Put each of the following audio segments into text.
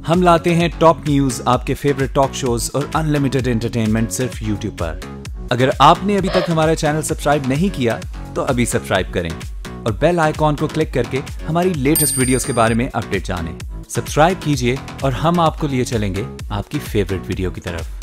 हम लाते हैं top news, आपके फेवरेट टॉक शोज और अनलिमिटेड एंटरटेनमेंट सिर्फ यूट्यूब पर। अगर आपने अभी तक हमारा चैनल सब्सक्राइब नहीं किया तो अभी सब्सक्राइब करें और बेल आइकॉन को क्लिक करके हमारी लेटेस्ट वीडियोस के बारे में अपडेट जानें। सब्सक्राइब कीजिए और हम आपको लिए चलेंगे आपकी फेवरेट वीडियो की तरफ।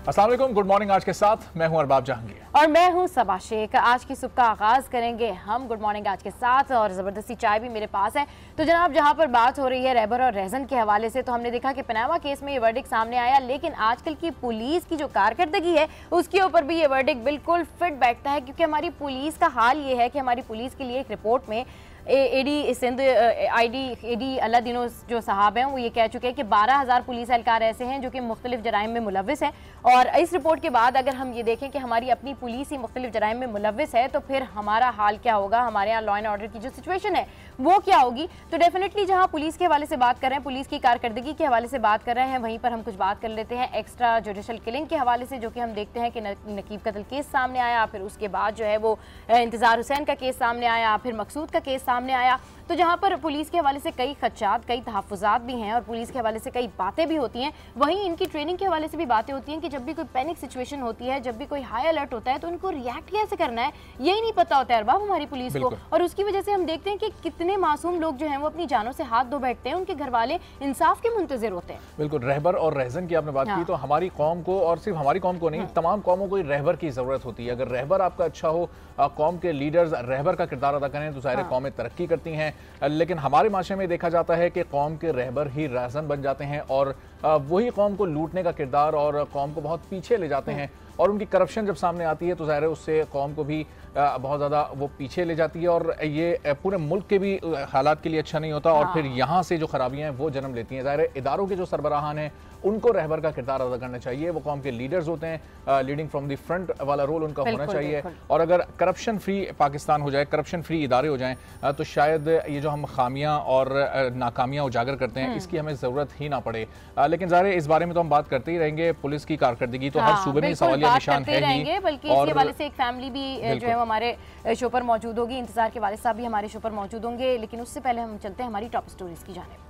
अस्सलाम वालेकुम, गुड मॉर्निंग। आज के साथ मैं हूं अरबाब जहांगीर और मैं हूं सबा शेख। आज की सुबह का आगाज करेंगे हम गुड मॉर्निंग आज के साथ, और ज़बरदस्ती चाय भी मेरे पास है। तो जनाब, जहां पर बात हो रही है रहबर और रहजन के हवाले से, तो हमने देखा कि पनामा केस में ये वर्डिक्ट सामने आया, लेकिन आजकल की पुलिस की जो कारकर्दगी है उसके ऊपर भी ये वर्डिक्ट बिल्कुल फिट बैठता है, क्योंकि हमारी पुलिस का हाल ये है कि हमारी पुलिस के लिए एक रिपोर्ट में एडी सिंध एडी अल्लाह दिनों जो साहब हैं वो ये कह चुके हैं कि 12,000 पुलिस एहलकार ऐसे हैं जो कि मुख्तलिफ जराइम में मुलव्विस हैं। और इस रिपोर्ट के बाद अगर हम ये देखें कि हमारी अपनी पुलिस ही मुख्तलिफ जराइम में मुलव्विस है, तो फिर हमारा हाल क्या होगा, हमारे यहाँ लॉ एंड ऑर्डर की जो सिचुएशन है वो क्या होगी। तो डेफिनेटली जहाँ पुलिस के हवाले से बात कर रहे हैं, पुलिस की कारकर्दगी के हवाले से बात कर रहे हैं, वहीं पर हम कुछ बात कर लेते हैं एक्स्ट्रा जुडिशल किलिंग के हवाले से, जो कि हम देखते हैं कि नकीब कत्ल केस सामने आया, फिर उसके बाद जो है वो इंतजार हुसैन का केस सामने आया, फिर मकसूद का केस सामने आया। तो जहाँ पर पुलिस के हवाले से कई खदशात, कई तहफ़्फ़ुज़ात भी हैं और पुलिस के हवाले से कई बातें भी होती हैं, वहीं इनकी ट्रेनिंग के हवाले से भी बातें होती हैं कि जब भी कोई पैनिक सिचुएशन होती है, जब भी कोई हाई अलर्ट होता है, तो उनको रिएक्ट कैसे करना है यही नहीं पता होता है अरबाब हमारी पुलिस को। और उसकी वजह से हम देखते हैं कि कितने मासूम लोग जो हैं वो अपनी जानों से हाथ धो बैठते हैं, उनके घर वाले इंसाफ के मुंतज़िर होते हैं। बिल्कुल, रहबर और रहजन की आपने बात की, तो हमारी कौम को, और सिर्फ हमारी कौम को नहीं, तमाम कौमों को रहबर की ज़रूरत होती है। अगर रहबर आपका अच्छा हो, कौम के लीडर्स रहबर का किरदार अदा करें, तो सारे कौमें तरक्की करती हैं। लेकिन हमारे माशरे में देखा जाता है कि कौम के रहबर ही रहजन बन जाते हैं और वही कौम को लूटने का किरदार और कौम को बहुत पीछे ले जाते हैं। और उनकी करप्शन जब सामने आती है तो ज़ाहिर है उससे कौम को भी बहुत ज़्यादा वो पीछे ले जाती है, और ये पूरे मुल्क के भी हालात के लिए अच्छा नहीं होता। और फिर यहाँ से जो खराबियाँ हैं वो जन्म लेती हैं। ज़ाहिर है इदारों के जो सरबराहान हैं उनको रहबर का किरदार अदा करना चाहिए। वो कौम के लीडर्स होते हैं, लीडिंग फ्रॉम द फ्रंट वाला रोल उनका होना चाहिए। और अगर करप्शन फ्री पाकिस्तान हो जाए, करप्शन फ्री इदारे हो जाएं, तो शायद ये जो हम खामियां और नाकामियां उजागर करते हैं इसकी हमें ज़रूरत ही ना पड़े। लेकिन ज़ाहिर है इस बारे में तो हम बात करते ही रहेंगे। पुलिस की कारकर्दगी तो हर सूबे में सवालिया निशान है ही, बल्कि इसके हवाले से एक फैमिली भी जो है हमारे शो पर मौजूद होगी। इंतजार के वालिद साहब भी हमारे शो पर मौजूद होंगे, लेकिन उससे पहले हम चलते हैं हमारी टॉप स्टोरीज की जानिब।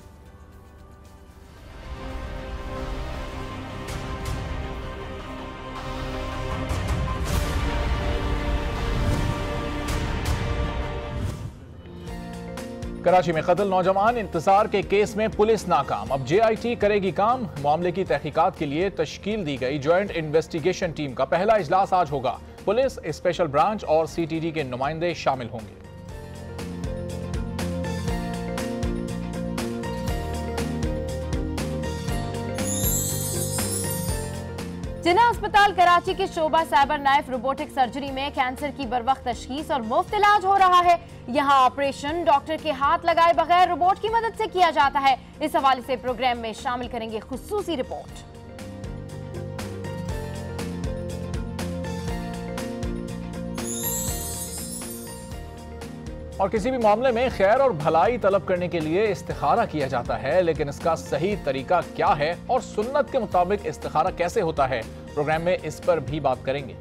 कराची में कत्ल नौजवान इंतजार के केस में पुलिस नाकाम। अब JIT करेगी काम। मामले की तहकीकात के लिए तश्कील दी गई ज्वाइंट इन्वेस्टिगेशन टीम का पहला इजलास आज होगा। पुलिस, स्पेशल ब्रांच और CTD के नुमाइंदे शामिल होंगे। जिना अस्पताल कराची के शोबा साइबर नाइफ रोबोटिक सर्जरी में कैंसर की बरवक्त तशखीस और मुफ्त इलाज हो रहा है। यहाँ ऑपरेशन डॉक्टर के हाथ लगाए बगैर रोबोट की मदद से किया जाता है। इस हवाले से प्रोग्राम में शामिल करेंगे खुसूसी रिपोर्ट। और किसी भी मामले में खैर और भलाई तलब करने के लिए इस्तिखारा किया जाता है, लेकिन इसका सही तरीका क्या है और सुन्नत के मुताबिक इस्तिखारा कैसे होता है, प्रोग्राम में इस पर भी बात करेंगे।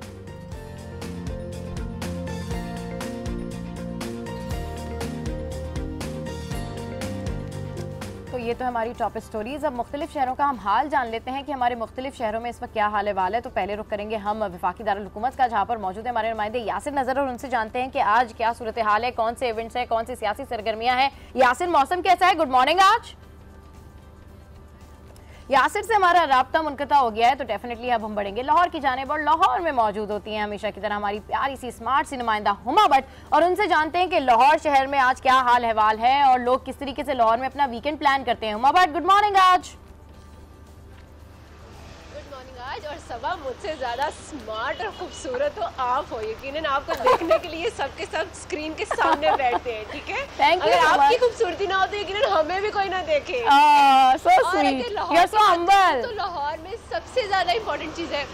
तो ये तो हमारी टॉप स्टोरीज। अब मुख्तलिफ शहरों का हम हाल जान लेते हैं कि हमारे मुख्तलिफ शहरों में इस वक्त क्या हाल है। तो पहले रुख करेंगे हम वफाकी दारुल हुकूमत का, जहाँ पर मौजूद है हमारे नुमाइंदे यासिर नजर, और उनसे जानते हैं कि आज क्या सूरत हाल है, कौन से इवेंट्स हैं, कौन सी सियासी सरगर्मियां हैं। यासिर, मौसम कैसा है? Good morning. आज यासिर से हमारा राब्ता मुनक़ता हो गया है, तो डेफिनेटली अब हम बढ़ेंगे लाहौर की जानिब, और लाहौर में मौजूद होती हैं हमेशा की तरह हमारी प्यारी सी स्मार्ट सी नुमाइंदा हुमा भट्ट, और उनसे जानते हैं कि लाहौर शहर में आज क्या हाल अहवाल है और लोग किस तरीके से लाहौर में अपना वीकेंड प्लान करते हैं। Huma Bhatt, good morning. आज और सबा मुझसे ज्यादा स्मार्ट और खूबसूरत हो आप हो, यकीनन आपको देखने के लिए सबके सब स्क्रीन के सामने बैठते हैं, ठीक है? Thank you. अगर आपकी खूबसूरती ना हो तो यकीनन हमें भी कोई ना देखे। So sweet, you are so humble. तो लाहौर में सबसे ज्यादा इंपॉर्टेंट चीज है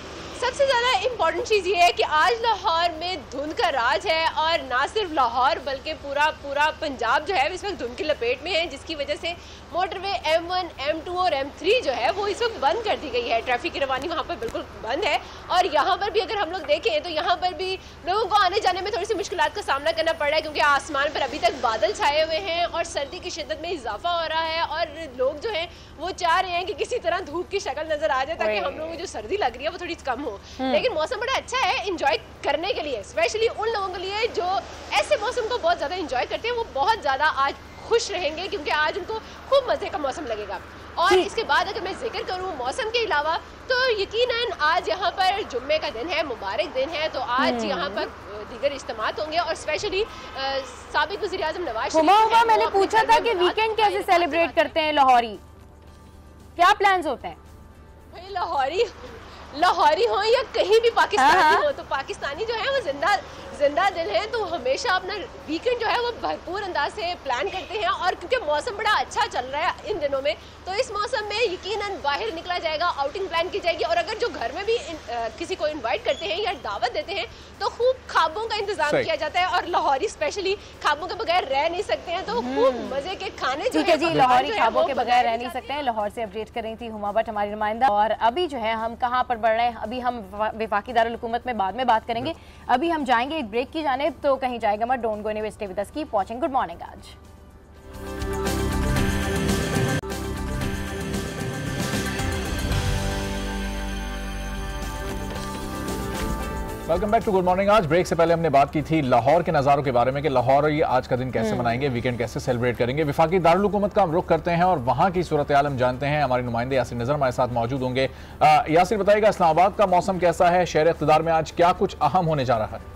सबसे ज़्यादा इम्पॉर्टेंट चीज़ ये है कि आज लाहौर में धुंध का राज है और ना सिर्फ लाहौर बल्कि पूरा पंजाब जो है इस वक्त धुंध की लपेट में है, जिसकी वजह से मोटरवे M1, M2 और M3 जो है वो इस वक्त बंद कर दी गई है। ट्रैफिक की रवानी वहाँ पर बिल्कुल बंद है और यहाँ पर भी अगर हम लोग देखें तो यहाँ पर भी लोगों को आने जाने में थोड़ी सी मुश्किलात का सामना करना पड़ रहा है, क्योंकि आसमान पर अभी तक बादल छाए हुए हैं और सर्दी की शिद्दत में इजाफा हो रहा है और लोग जो हैं वो चाह रहे हैं कि किसी तरह धूप की शक्ल नजर आ जाए ताकि हम लोगों को जो सर्दी लग रही है वो थोड़ी कम हो। लेकिन मौसम बड़ा अच्छा है इंजॉय करने के लिए, स्पेशली उन लोगों के लिए जो ऐसे मौसम को बहुत ज़्यादा इंजॉय करते हैं, वो बहुत ज़्यादा आज खुश रहेंगे क्योंकि आज उनको खूब मज़े का मौसम लगेगा। और इसके बाद अगर मैं जिक्र करूँ मौसम के अलावा तो यकीनन आज यहाँ पर जुम्मे का दिन है, मुबारक दिन है, तो आज यहाँ पर दीगर इज्तिमात होंगे और स्पेशली साबिक वज़ीर आज़म नवाज शरीफ। मैंने पूछा था कि वीकेंड कैसे सेलिब्रेट करते हैं लाहौरी, क्या प्लान्स होते हैं? भाई लाहौरी हो या कहीं भी पाकिस्तानी हो, तो पाकिस्तानी जो है वो जिंदा दिल है, तो हमेशा अपना वीकेंड जो है वो भरपूर अंदाज से प्लान करते हैं। और क्योंकि मौसम बड़ा अच्छा चल रहा है इन दिनों में, तो इस मौसम में यकीनन बाहर निकला जाएगा, आउटिंग प्लान की जाएगी। और अगर जो घर में भी किसी को इनवाइट करते हैं या दावत देते हैं तो खूब खाबों का इंतजाम किया जाता है और लाहौरी स्पेशली खाबों के बगैर रह नहीं सकते हैं, तो खूब मजे के खाने जो है जी लाहौरी खाबों के बगैर रह नहीं सकते हैं। लाहौर से अपडेट कर रही थी हुमा भट्ट हमारी नुमाइंदा। और अभी जो है हम कहाँ पर बढ़ रहे हैं, अभी हम वफाकी दारुल हुकूमत में बाद में बात करेंगे, अभी हम जाएंगे एक ब्रेक की जानिब, तो कहीं जाएगा मत, don't go anywhere, stay with us, keep watching. Good morning Aaj. Welcome back to good morning Aaj. Break से पहले हमने बात की थी लाहौर के नज़ारों के बारे में कि लाहौर ये आज का दिन कैसे मनाएंगे, वीकेंड कैसे सेलिब्रेट करेंगे। विफाकी दारुल हुकूमत का हम रुख करते हैं और वहां की सूरत हाल हम जानते हैं। हमारे नुमाइंदे यासिर नजर हमारे साथ मौजूद होंगे। यासिर बताइएगा इस्लामाबाद का मौसम कैसा है, शहर इख्तिदार में आज क्या कुछ अहम होने जा रहा है?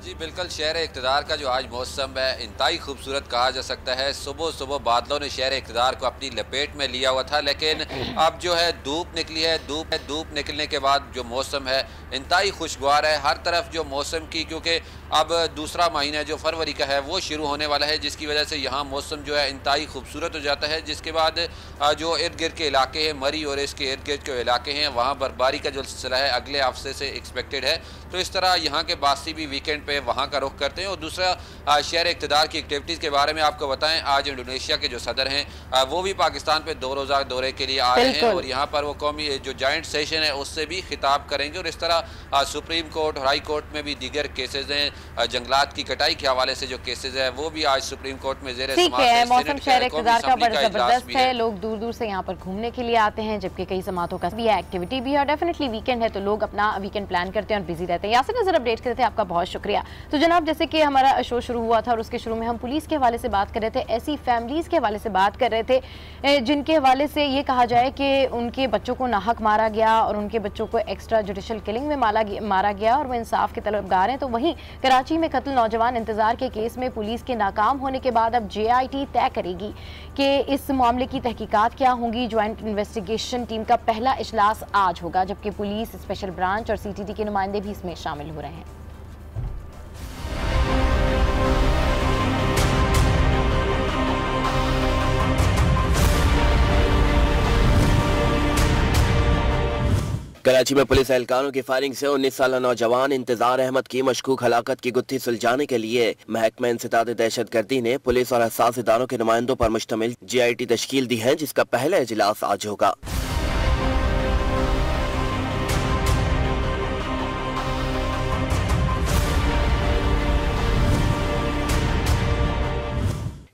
जी बिल्कुल, शहर इक़्तिदार का जो आज मौसम है इंतहाई खूबसूरत कहा जा सकता है। सुबह सुबह बादलों ने शहर इक़्तिदार को अपनी लपेट में लिया हुआ था, लेकिन अब जो है धूप निकली है। धूप निकलने के बाद जो मौसम है इंतहाई खुशगवार है हर तरफ जो मौसम की, क्योंकि अब दूसरा महीना जो फरवरी का है वो शुरू होने वाला है, जिसकी वजह से यहाँ मौसम जो है इंतहाई खूबसूरत हो जाता है। जिसके बाद जो इर्द गिर्द के इलाके हैं, मरी और इसके इर्द गिर्द के इलाके हैं, वहाँ बर्फबारी का जो सिलसिला है अगले हफ्ते से एक्सपेक्टेड है। तो इस तरह यहाँ के बासी भी वीकेंड पे वहाँ का रुख करते हैं। और दूसरा शहर इक़्तिदार की एक्टिविटीज़ के बारे में आपको बताएं, आज इंडोनेशिया के जो सदर हैं वो भी पाकिस्तान पे 2 रोज़ा दौरे के लिए आए हैं और यहाँ पर वो कौमी जो जॉइंट सेशन है उससे भी खिताब करेंगे। और इस तरह सुप्रीम कोर्ट और हाई कोर्ट में भी दीगर केसेज हैं, जंगलात की कटाई के हवाले से जो केसेज है वो भी आज सुप्रीम कोर्ट में ज़ेर समाअत है। मौसम शहर इक़्तिदार का बड़ा जबरदस्त है, लोग दूर दूर से यहाँ पर घूमने के लिए आते हैं, जबकि कई समातों का भी है, एक्टिविटी भी है और डेफिनेटली वीकेंड है तो लोग अपना वीकेंड प्लान करते हैं और बिजी रहते हैं। यासिर नजर अपडेट करते थे, आपका बहुत शुक्रिया। तो जनाब जैसे कि हमारा शो शुरू हुआ था और उसके शुरू में हम पुलिस के हवाले से बात कर रहे थे, ऐसी फैमिलीज के हवाले से बात कर रहे थे जिनके हवाले से ये कहा जाए कि उनके बच्चों को नाहक मारा गया और उनके बच्चों को एक्स्ट्रा जुडिशल किलिंग में मारा गया और वो इंसाफ के तलबगार हैं। तो वहीं कराची में कत्ल नौजवान इंतजार के केस में पुलिस के नाकाम होने के बाद अब JIT तय करेगी कि इस मामले की तहकीकात क्या होंगी। ज्वाइंट इन्वेस्टिगेशन टीम का पहला इजलास आज होगा, जबकि पुलिस, स्पेशल ब्रांच और CTT के नुमाइंदे भी इसमें शामिल हो रहे हैं। कराची में पुलिस एहलकारों की फायरिंग से 19 साल नौजवान इंतजार अहमद की मशकूक हलाकत की गुत्थी सुलझाने के लिए महकमा इंसदाद दहशतगर्दी ने पुलिस और हसास इदारों के नुमाइंदों पर मुश्तमिल JIT तश्कील दी है, जिसका पहला इजलास आज होगा।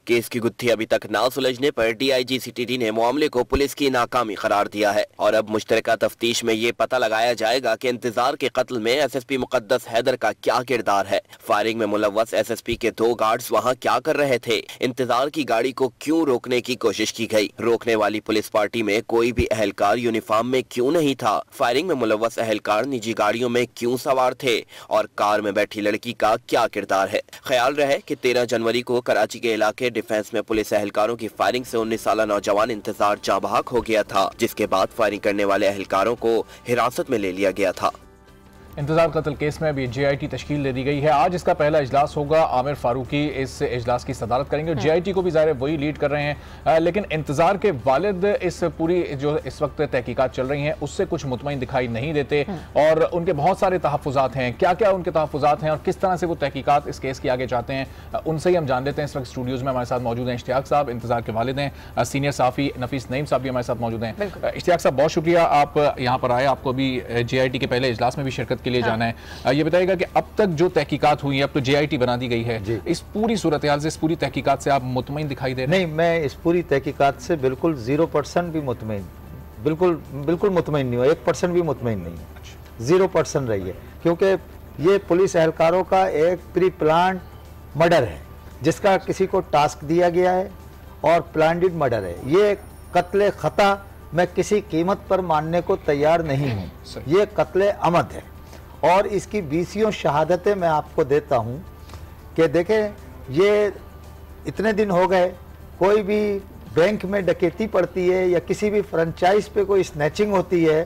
केस की गुत्थी अभी तक ना सुलझने पर DIG CTT ने मामले को पुलिस की नाकामी करार दिया है और अब मुश्तरका तफ्तीश में ये पता लगाया जाएगा कि इंतजार के कत्ल में SSP मुकद्दस हैदर का क्या किरदार है। फायरिंग में मुलव्वस SSP के 2 गार्ड्स वहां क्या कर रहे थे, इंतजार की गाड़ी को क्यों रोकने की कोशिश की गई, रोकने वाली पुलिस पार्टी में कोई भी एहलकार यूनिफॉर्म में क्यों नहीं था, फायरिंग में मुलव्वस एहलकार निजी गाड़ियों में क्यों सवार थे और कार में बैठी लड़की का क्या किरदार है। ख्याल रहे कि 13 जनवरी को कराची के इलाके डिफेंस में पुलिस एहलकारों की फायरिंग से 19 साल नौजवान इंतजार जाँ-बहक हो गया था, जिसके बाद फायरिंग करने वाले एहलकारों को हिरासत में ले लिया गया था। इंतजार कत्ल केस में अभी JIT तश्कील दे दी गई है। आज इसका पहला इजलास होगा। आमिर फारूकी इस इजलास की सदारत करेंगे और JIT को भी ज़ाहिर वही लीड कर रहे हैं। लेकिन इंतजार के वालिद इस पूरी जो इस वक्त तहकीकात चल रही हैं उससे कुछ मुतमईन दिखाई नहीं देते और उनके बहुत सारे तहफ़्फ़ुज़ात हैं। क्या क्या उनके तहफ़्फ़ुज़ात हैं और किस तरह से वो तहकीकात इस केस की आगे चाहते हैं, उनसे ही हम जान लेते हैं। इस वक्त स्टूडियोज़ में हमारे साथ मौजूद हैं इश्तियाक साहब, इंतजार के वालिद हैं। सीनियर सहाफ़ी नफीस नईम साहब भी हमारे साथ मौजूद हैं। इश्तियाक साहब, बहुत शुक्रिया आप यहाँ पर आए। आपको अभी JIT के पहले इजलास में भी शिरकत के लिए जाना है। ये बताइएगा कि अब तक जो तहकीकात हुई है, अब तो JIT बना दी गई है, इस पूरी सूरत हाल से, इस पूरी तहकीकात से आप मुतमईन दिखाई दे रहे हैं? नहीं, मैं इस पूरी तहकीकात से बिल्कुल 0% भी मुतमईन, बिल्कुल मुतमईन नहीं हूँ। 1% भी मुतमईन नहीं है। 0% रही है, क्योंकि ये पुलिस एहलकारों का एक प्री प्लान मर्डर है जिसका किसी को टास्क दिया गया है और प्लानड मर्डर है। ये कत्ले खता मैं किसी कीमत पर मानने को तैयार नहीं हूँ। ये कत्ले अमद है और इसकी 20 शहादतें मैं आपको देता हूँ कि देखें, ये इतने दिन हो गए, कोई भी बैंक में डकैती पड़ती है या किसी भी फ्रेंचाइज पे कोई स्नैचिंग होती है,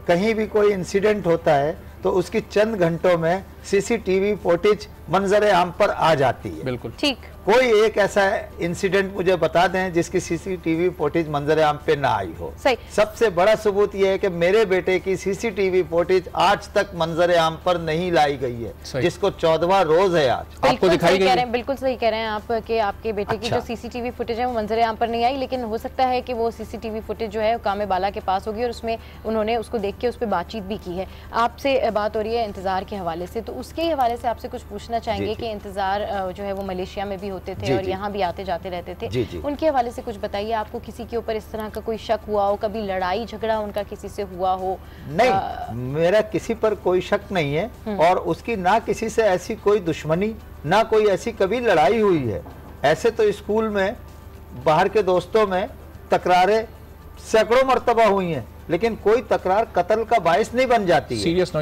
कहीं भी कोई इंसिडेंट होता है तो उसकी चंद घंटों में CCTV फुटेज मंजर आम पर आ जाती है। बिल्कुल ठीक। कोई एक ऐसा इंसिडेंट मुझे बता दें जिसकी CCTV फुटेज मंजर आम पे ना आई हो। सही। सबसे बड़ा सबूत यह है कि मेरे बेटे की CCTV फुटेज आज तक मंजर आम पर नहीं लाई गई है, जिसको 14वां रोज है आज। आपको दिखाई गई? बिल्कुल सही कह रहे हैं आप कि आपके बेटे की जो CCTV फुटेज है वो मंजर आम पर नहीं आई, लेकिन हो सकता है कि वो CCTV फुटेज जो है कामे बाला के पास होगी और उसमें उन्होंने उसको देख के उस पर बातचीत भी की है। आपसे बात हो रही है इंतजार के हवाले से, तो उसके हवाले से आपसे कुछ पूछना चाहेंगे कि इंतजार जो है वो मलेशिया में भी होते थे और यहाँ भी आते जाते रहते थे, उनके हवाले से कुछ बताइए। आपको किसी के ऊपर इस तरह का कोई शक हुआ हो, कभी लड़ाई झगड़ा उनका किसी से हुआ हो? नहीं, मेरा किसी पर कोई शक नहीं है और उसकी ना किसी से ऐसी कोई दुश्मनी, ना कोई ऐसी कभी लड़ाई हुई है। ऐसे तो स्कूल में बाहर के दोस्तों में तकरारें सैकड़ों मरतबा हुई हैं, लेकिन कोई तकरार कत्ल का बायस नहीं बन जाती है। सीरियस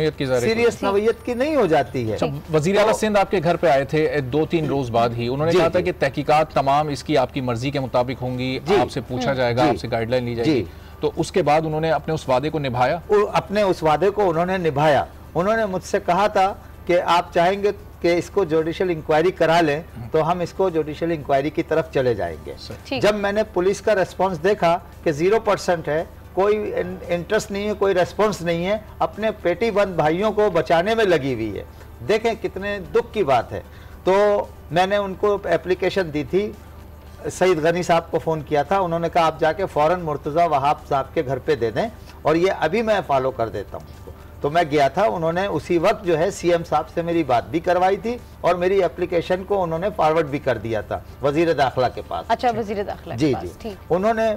नौयत की नहीं हो जाती है। वज़ीर आला सिंध आपके घर पे आए थे 2-3 रोज बाद ही, उन्होंने कहा था कि तहकीकात तमाम इसकी आपकी मर्जी के मुताबिक होंगी, आपसे पूछा जाएगा, आपसे गाइडलाइन ली जाएगी। तो उसके बाद उन्होंने अपने उस वादे को निभाया? अपने उस वादे को उन्होंने निभाया। उन्होंने मुझसे कहा था कि आप चाहेंगे कि इसको जुडिशियल इंक्वायरी करा लें तो हम इसको जुडिशियल इंक्वायरी की तरफ चले जाएंगे। जब मैंने पुलिस का रेस्पॉन्स देखा कि 0% है, कोई इंटरेस्ट नहीं है, कोई रेस्पॉन्स नहीं है, अपने पेटी बंद भाइयों को बचाने में लगी हुई है, देखें कितने दुख की बात है। तो मैंने उनको एप्लीकेशन दी थी, सईद गनी साहब को फ़ोन किया था, उन्होंने कहा आप जाके फ़ौरन मुर्तज़ा वहाब साहब के घर पे दे दें और ये अभी मैं फॉलो कर देता हूँ उसको। तो मैं गया था, उन्होंने उसी वक्त जो है CM साहब से मेरी बात भी करवाई थी और मेरी एप्लीकेशन को उन्होंने फॉरवर्ड भी कर दिया था वज़ीर दाखिला के पास। अच्छा, वज़ीर दाखिला के पास। जी। उन्होंने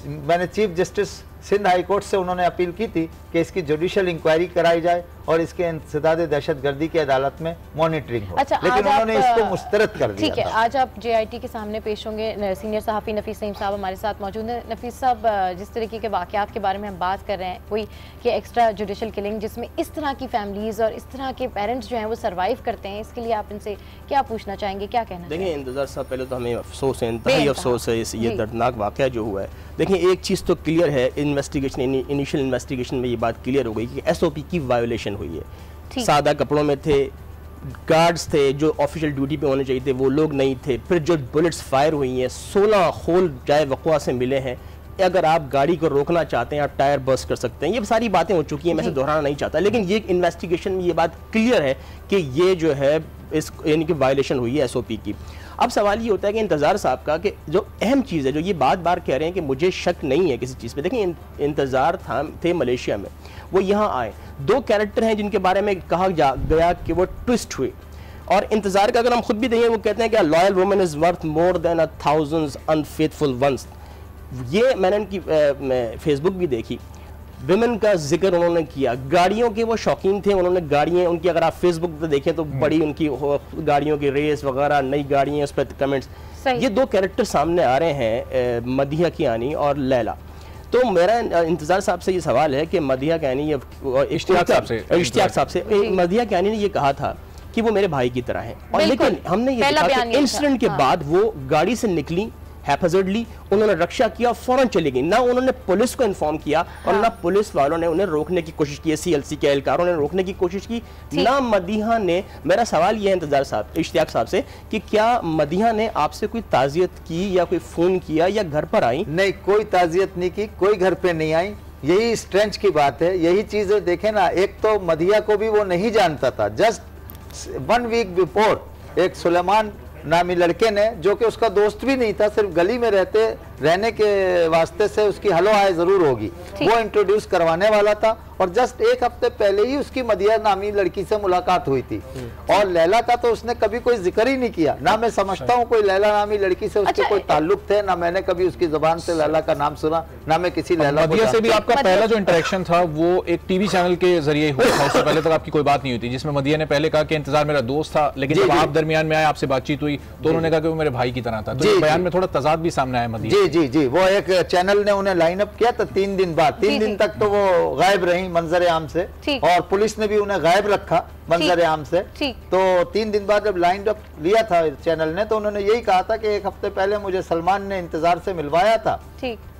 मैंने chief justice Sindh high court से उन्होंने अपील की थी कि इसकी जुडिशियल इंक्वायरी कराई जाए और इसके इंसदाद दहशतगर्दी की अदालत में मॉनिटरिंग हो। अच्छा, लेकिन उन्होंने इसको मुस्तरद कर दिया। ठीक है, आज आप JIT के सामने पेश होंगे। सीनियर सहाफ़ी नफीस नईम साहब हमारे साथ मौजूद हैं। नफीस साहब, जिस तरीके के वाक़यात के बारे में हम बात कर रहे हैं, कोई कि एक्स्ट्रा जुडिशल किलिंग जिसमें इस तरह की फैमिलीज़ और इस तरह के पेरेंट्स जो हैं वो सर्वाइव करते हैं, इसके लिए आप इनसे क्या पूछना चाहेंगे, क्या कहना? देखिए इंतजार साहब, पहले तो हमें अफसोस है, इंतहाई अफसोस है ये दर्दनाक वाक़या जो हुआ है। देखिए एक चीज़ तो क्लियर है, इन्वेस्टिगेशन इनिशियल इन्वेस्टिगेशन में ये बात क्लियर हो गई कि SOP की वायोलेशन हुई है। सादा कपड़ों में थे, गार्ड्स थे जो ऑफिशियल ड्यूटी पे होने चाहिए थे, वो लोग नहीं थे। फिर जो बुलेट्स फायर हुई हैं, 16 होल जाए वक़्वा से मिले हैं। अगर आप गाड़ी को रोकना चाहते हैं, आप टायर बर्स्ट कर सकते हैं। ये सारी बातें हो चुकी हैं, मैं इसे दोहराना नहीं चाहता, लेकिन ये इन्वेस्टिगेशन में ये बात क्लियर है कि ये जो है इस यानी कि वायलेशन हुई है SOP की। अब सवाल ये होता है कि इंतज़ार साहब का कि जो अहम चीज़ है, जो ये बार कह रहे हैं कि मुझे शक नहीं है किसी चीज़ पे। देखिए इंतज़ार थे मलेशिया में, वो यहाँ आए, 2 कैरेक्टर हैं जिनके बारे में कहा गया कि वो ट्विस्ट हुए। और इंतज़ार का अगर हम खुद भी देखें, वो कहते हैं कि loyal woman is worth more than 1000 unfaithful ones. ये मैंने उनकी फेसबुक भी देखी, विमेन का जिक्र उन्होंने किया। गाड़ियों के वो शौकीन थे, उन्होंने गाड़ियाँ उनकी अगर आप फेसबुक पर देखें तो बड़ी उनकी गाड़ियों की रेस वगैरह, नई गाड़ियाँ, उस पर कमेंट्स। ये 2 कैरेक्टर सामने आ रहे हैं, मदिया कियानी और लैला। तो मेरा इंतज़ार साहब से ये सवाल है कि मदिया कियानी, इश्तियाक साहब से मदिया कियानी ने ये कहा था कि वो मेरे भाई की तरह है, और लेकिन हमने ये देखा कि इंसिडेंट के बाद वो गाड़ी से निकली, हैफजर्डली उन्होंने रक्षा किया, फौरन चली गई, ना उन्होंने पुलिस को इन्फॉर्म किया और ना पुलिस वालों ने उन्हें रोकने की कोशिश की, CLC के एहलकारों ने रोकने की कोशिश की, ना मदीहा ने। मेरा सवाल यह है इंतजार साहब, इश्तियाक साहब से कि क्या मदीहा ने आपसे कोई ताज़ियत की या कोई फोन किया या घर पर आई? नहीं, कोई ताज़ियत नहीं की, कोई घर पे नहीं आई। यही स्ट्रेंथ की बात है, यही चीजें देखे ना। एक तो मदीहा को भी वो नहीं जानता था, जस्ट 1 वीक बिफोर एक सुलेमान नामी लड़के ने, जो कि उसका दोस्त भी नहीं था, सिर्फ गली में रहने के वास्ते से उसकी हलो हाय जरूर होगी, वो इंट्रोड्यूस करवाने वाला था। और जस्ट 1 हफ्ते पहले ही उसकी मदिया नामी लड़की से मुलाकात हुई थी। और लैला का तो उसने कभी कोई जिक्र ही नहीं किया, ना मैं समझता हूँ कोई लैला नामी लड़की से उसके कोई ताल्लुक थे, ना मैंने कभी उसकी जुबान से लैला का नाम सुना, ना मैं किसी लैला मदिया से भी आपका पहला जो इंटरेक्शन था वो एक टीवी चैनल के जरिए हुआ था। उससे पहले तक आपकी कोई बात नहीं हुई थी, जिसमें मदिया ने पहले कहा कि इंतजार मेरा दोस्त था, लेकिन जब आप दरमियान में आए, आपसे बातचीत हुई तो उन्होंने कहा कि वो मेरे भाई की तरह था। तो बयान में थोड़ा तजाद भी सामने आया मदिया। जी जी जी, वो एक चैनल ने उन्हें लाइन अप किया था 3 दिन बाद, 3 दिन तक तो वो गायब रही मंजर आम से, और पुलिस ने भी उन्हें गायब रखा मंजर आम से। तो 3 दिन बाद जब लाइन अप लिया था चैनल ने, तो उन्होंने यही कहा था कि 1 हफ्ते पहले मुझे सलमान ने इंतजार से मिलवाया था,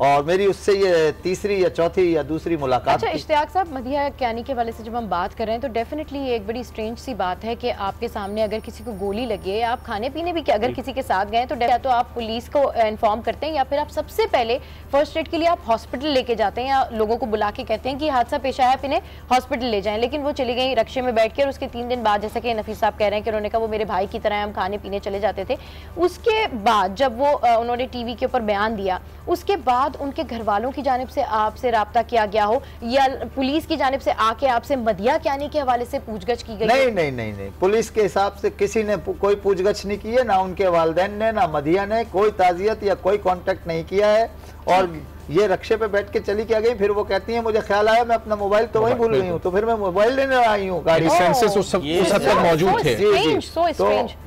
और मेरी उससे ये तीसरी या चौथी या दूसरी मुलाकात। अच्छा इश्तियाक साहब, मदिया कियानी के वाले से जब हम बात कर रहे हैं तो डेफिनेटली ये एक बड़ी स्ट्रेंज सी बात है कि आपके सामने अगर किसी को गोली लगी है, आप खाने पीने भी अगर किसी के साथ गए तो या तो आप पुलिस को इन्फॉर्म करते हैं, या फिर आप सबसे पहले फर्स्ट एड के लिए आप हॉस्पिटल लेके जाते हैं, या लोगों को बुला के कहते हैं कि हादसा पेश आया, आप इन्हें हॉस्पिटल ले जाएं। लेकिन वो चली गई रक्शे में बैठ के, और उसके 3 दिन बाद, जैसे कि नफीस साहब कह रहे हैं कि उन्होंने कहा वो मेरे भाई की तरह, हम खाने पीने चले जाते थे। उसके बाद जब वो उन्होंने टीवी के ऊपर बयान दिया, उसके बाद उनके घर वालों की जानिब से आपसे राब्ता किया गया हो, या पुलिस की जानिब से आके आपसे मदिया कियानी के हवाले से पूछगछ की गई? नहीं नहीं नहीं नहीं, पुलिस के हिसाब से किसी ने कोई पूछगछ नहीं की है, ना उनके वालिदैन ने, ना मदिया ने कोई ताज़ियत या कोई कांटेक्ट नहीं किया है। और ये रक्शे पे बैठ के चली क्या गई, फिर वो कहती है मुझे ख्याल आया मैं अपना मोबाइल तो वहीं भूल गई हूँ, तो फिर मैं मोबाइल लेने आई हूँ। गाड़ी सेंसेस उस हद तक मौजूद थे।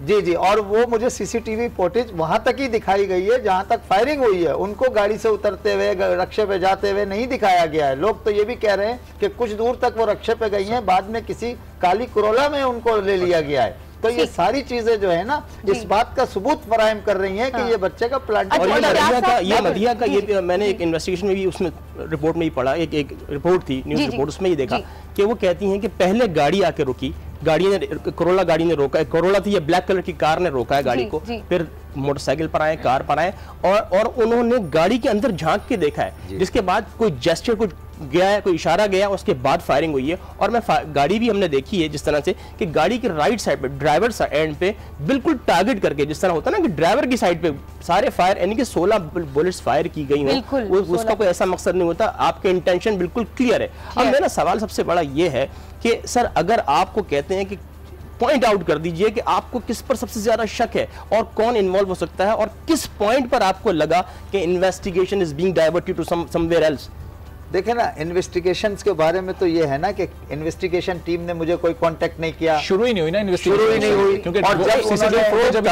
जी जी, और वो मुझे CCTV फुटेज वहां तक ही दिखाई गई है जहां तक फायरिंग हुई है, उनको गाड़ी से उतरते हुए रक्शे पे जाते हुए नहीं दिखाया गया है। लोग तो ये भी कह रहे हैं कि कुछ दूर तक वो रक्शे पे गई हैं, बाद में किसी काली करोला में उनको ले लिया गया है। तो ये सारी चीजें जो है ना, इस बात का सबूत फराहम कर रही हैं कि ये बच्चे का प्लांट। और ये मदिया का ये मैंने एक इन्वेस्टिगेशन में भी, उसमें रिपोर्ट में ही पढ़ा, एक रिपोर्ट थी, न्यूज़ रिपोर्ट, उसमें ही देखा कि वो कहती हैं कि पहले गाड़ी आके रुकी, गाड़ी ने, कोरोला गाड़ी ने रोका है, कोरोला थी, ये ब्लैक कलर की कार ने रोका है गाड़ी को, फिर मोटरसाइकिल पर आए, कार पर आए, और उन्होंने गाड़ी के अंदर झांक के देखा है, जिसके बाद कोई जेस्चर, कुछ गया है, कोई इशारा गया, उसके बाद फायरिंग हुई है। और मैं गाड़ी भी हमने देखी है जिस तरह से कि गाड़ी के राइट साइड पे, ड्राइवर एंड पे बिल्कुल टारगेट करके, जिस तरह होता है ना कि ड्राइवर की साइड पे सारे फायर, यानी कि 16 बुलेट्स फायर की गई हैं, उसका कोई ऐसा मकसद नहीं होता, आपके इंटेंशन बिल्कुल क्लियर है। अब मेरा सवाल सबसे बड़ा ये है कि सर, अगर आपको कहते हैं कि पॉइंट आउट कर दीजिए कि आपको किस पर सबसे ज्यादा शक है और कौन इन्वॉल्व हो सकता है, और किस पॉइंट पर आपको लगा कि investigation is being diverted to somewhere else? देखे ना, इन्वेस्टिगेशंस के बारे में तो ये है ना कि इन्वेस्टिगेशन टीम ने मुझे कोई कांटेक्ट नहीं किया, शुरू ही नहीं हुई ना इन्वेस्टिगेशन, शुरू ही नहीं हुई। क्योंकि और जब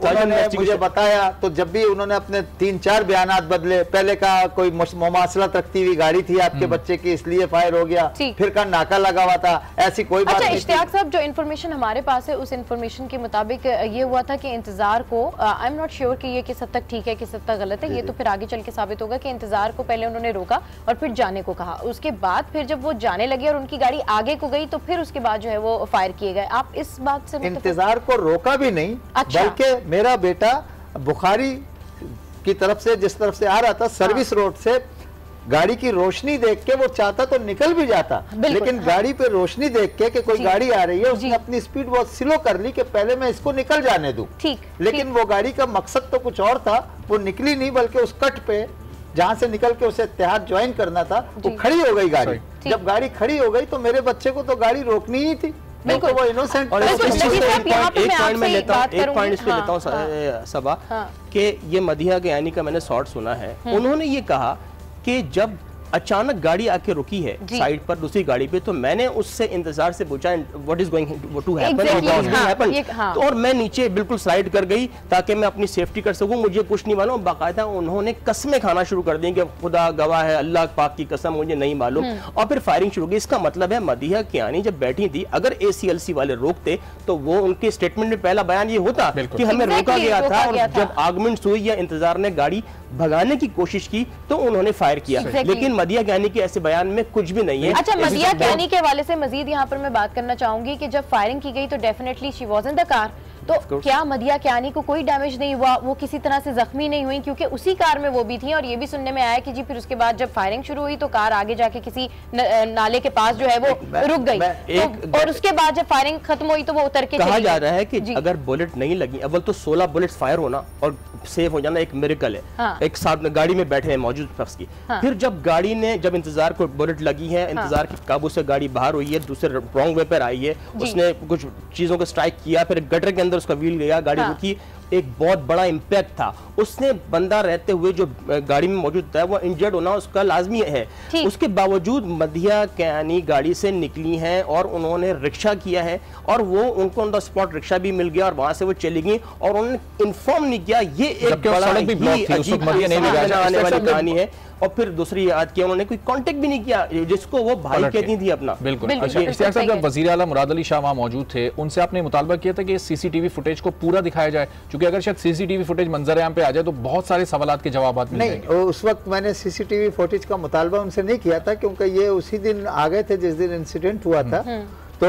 उन्होंने मुझे बताया, तो जब भी उन्होंने अपने 3-4 बयानात बदले, पहले का कोई मुमासलत रखती हुई गाड़ी थी आपके बच्चे की इसलिए फायर हो गया, फिर का नाका लगा हुआ था, ऐसी कोई बात नहीं। इश्तियाक साहब, जो इन्फॉर्मेशन हमारे पास है, उस इन्फॉर्मेशन के मुताबिक ये हुआ था कि इंतजार को, आई एम नॉट श्योर कि ये किस हद तक ठीक है, किस हद तक गलत है, ये तो फिर आगे चल के साबित होगा, कि इंतजार को पहले उन्होंने रोका और फिर जाने को कहा, उसके बाद फिर जब वो जाने लगे और उनकी गाड़ी आगे को गई, तो फिर उसके बाद जो है वो फायर किए गए। आप इस बात से इंतजार को रोका भी नहीं, बल्कि मेरा बेटा बुखारी की तरफ से, जिस तरफ से आ रहा था, सर्विस रोड से, गाड़ी की रोशनी देख के वो चाहता तो निकल भी जाता, लेकिन गाड़ी पे रोशनी देख के कि कोई गाड़ी आ रही है, उसने अपनी स्पीड बहुत स्लो कर ली कि पहले मैं इसको निकल जाने दूं। लेकिन वो गाड़ी का मकसद तो कुछ और था, वो निकली नहीं, बल्कि उस कट पे जहां से निकल के उसे इत्तेहाद ज्वाइन करना था, वो खड़ी हो गई गाड़ी। जब गाड़ी खड़ी हो गई तो मेरे बच्चे को तो गाड़ी रोकनी ही थी, बिल्कुल वो इनोसेंट। और एक पॉइंट में लेता हूँ सबा, कि ये मदिया कियानी का मैंने शॉर्ट सुना है, उन्होंने ये कहा कि जब अचानक गाड़ी आके रुकी है साइड पर दूसरी गाड़ी पे, तो मैंने उससे इंतजार से पूछा what is going to happen, और मैं नीचे बिल्कुल स्लाइड कर गई ताकि मैं अपनी सेफ्टी कर सकूं। मुझे कुछ नहीं मालूम, बाकायदा उन्होंने कस्में खाना शुरू कर दी कि खुदा गवाह है, अल्लाह पाक की कसम मुझे नहीं मालूम, और फिर फायरिंग शुरू की। इसका मतलब है मदीहा कियानी जब बैठी थी, अगर ACLC वाले रोकते तो वो उनके स्टेटमेंट में पहला बयान ये होता कि हमें रोका गया था, और जब आर्गुमेंट्स हुई या इंतजार ने गाड़ी भगाने की कोशिश की तो उन्होंने फायर किया। लेकिन मदीहा कियानी के ऐसे बयान में कुछ भी नहीं है। अच्छा, मदीहा कियानी के हवाले से मजीद यहाँ पर मैं बात करना चाहूंगी कि जब फायरिंग की गई तो definitely she was in the car, तो क्या मदीहा कियानी को कोई डैमेज नहीं हुआ, वो किसी तरह से जख्मी नहीं हुई, क्योंकि उसी कार में वो भी थी। और ये भी सुनने में आया कि जी फिर उसके बाद जब फायरिंग शुरू हुई तो कार आगे जाके किसी नाले के पास जो है वो रुक गई, और उसके बाद जब फायरिंग खत्म हुई तो वो उतर के कहा जा रहा है कि अगर बुलेट नहीं लगी, अव्वल तो 16 बुलेट्स फायर होना और सेफ हो जाना एक मिरेकल है। हाँ। एक साथ में गाड़ी में बैठे हैं मौजूद शख्स की। हाँ। फिर जब गाड़ी ने जब इंतजार को बुलेट लगी है, इंतजार के काबू से गाड़ी बाहर हुई है, दूसरे रॉन्ग वे पर आई है, उसने कुछ चीजों को स्ट्राइक किया, फिर गटर के अंदर उसका व्हील गया, गाड़ी रुकी, एक बहुत बड़ा इम्पैक्ट था। उसने बंदा रहते हुए जो गाड़ी में मौजूद था वो इंजर्ड होना उसका लाजमी है। उसके बावजूद मदीहा कियानी गाड़ी से निकली हैं और उन्होंने रिक्शा किया है, और वो उनको ऑन द स्पॉट रिक्शा भी मिल गया और वहां से वो चली गई, और उन्होंने इन्फॉर्म नहीं किया। ये एक बड़ा ही अजीब आने वाली कहानी है। और फिर दूसरी याद किया उन्होंने कोई कांटेक्ट भी नहीं किया जिसको वो भाई कहती थी अपना। बिल्कुल। अच्छा, इश्तियाक साहब जब वज़ीर आला मुराद अली शाह वहाँ मौजूद थे, उनसे आपने मुतालबा किया था कि CCTV फुटेज को पूरा दिखाया जाए, क्योंकि अगर शायद CCTV फुटेज मंजर आम पे आ जाए तो बहुत सारे सवालात के जवाब मिल जाएंगे। नहीं, उस वक्त मैंने CCTV फुटेज का मुतालबा उनसे नहीं किया था, क्योंकि ये उसी दिन आ गए थे जिस दिन इंसिडेंट हुआ था। तो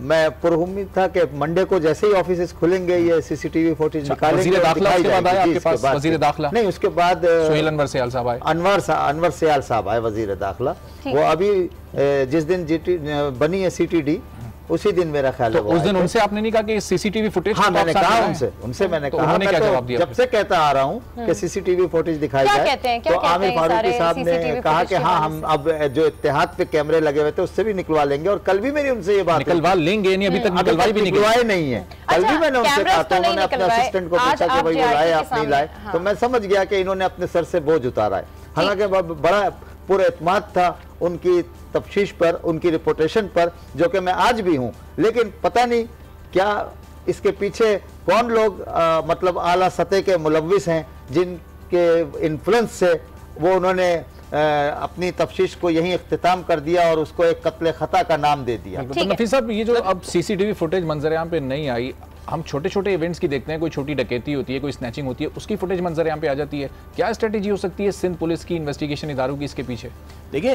मैं पुरउम्मीद था कि मंडे को जैसे ही ऑफिस खुलेंगे ये CCTV फुटेज निकालेंगे। वज़ीर दाखिला उसके बाद आए आपके पास? वज़ीर दाखिला नहीं, उसके बाद सोहेल अनवर सियाल साहब आए। अनवर सियाल साहब आए वज़ीर दाखिला। वो अभी जिस दिन बनी है CTD उसी दिन मेरा ख्याल है। उस दिन उनसे आपने नहीं कहा कि CCTV फुटेज? हाँ, मैंने कहा उनसे मैंने कहा, उन्होंने क्या जवाब दिया? जब से कहता आ रहा हूँ कि CCTV फुटेज दिखाई जाए, तो आमिर फारूकी साहब ने कहा कि हाँ, हम अब जो इत्तेहाद पे कैमरे लगे हुए थे उससे भी निकलवा लेंगे। और कल भी मेरी उनसे ये बात निकलवा लेंगे, नहीं अभी तक निकलवाए नहीं है। कल भी मैंने उनसे कहा, तो उन्होंने अपने असिस्टेंट को पूछा कि भाई वो लाए आप नहीं लाए, तो मैं समझ गया कि इन्होंने अपने सर से बोझ उतारा है। हालांकि बड़ा पूरा एतमाद था उनकी तफ्तीश पर, उनकी रिपोर्टेशन पर, जो कि मैं आज भी हूं। लेकिन पता नहीं क्या इसके पीछे कौन लोग मतलब आला सतह के मुलव्विस हैं जिनके इन्फ्लुएंस से वो उन्होंने अपनी तफ्तीश को यहीं इख्तिताम कर दिया और उसको एक कत्ल खता का नाम दे दिया। तो नफीस साहब, ये जो अब CCTV फुटेज मंजर-ए-आम पे नहीं आई, हम छोटे छोटे इवेंट्स की देखते हैं, कोई छोटी डकैती होती है, कोई स्नैचिंग होती है, उसकी फुटेज मंजर यहाँ पे आ जाती है। क्या स्ट्रेटेजी हो सकती है सिंध पुलिस की, इन्वेस्टिगेशन इदारों की इसके पीछे? देखिए,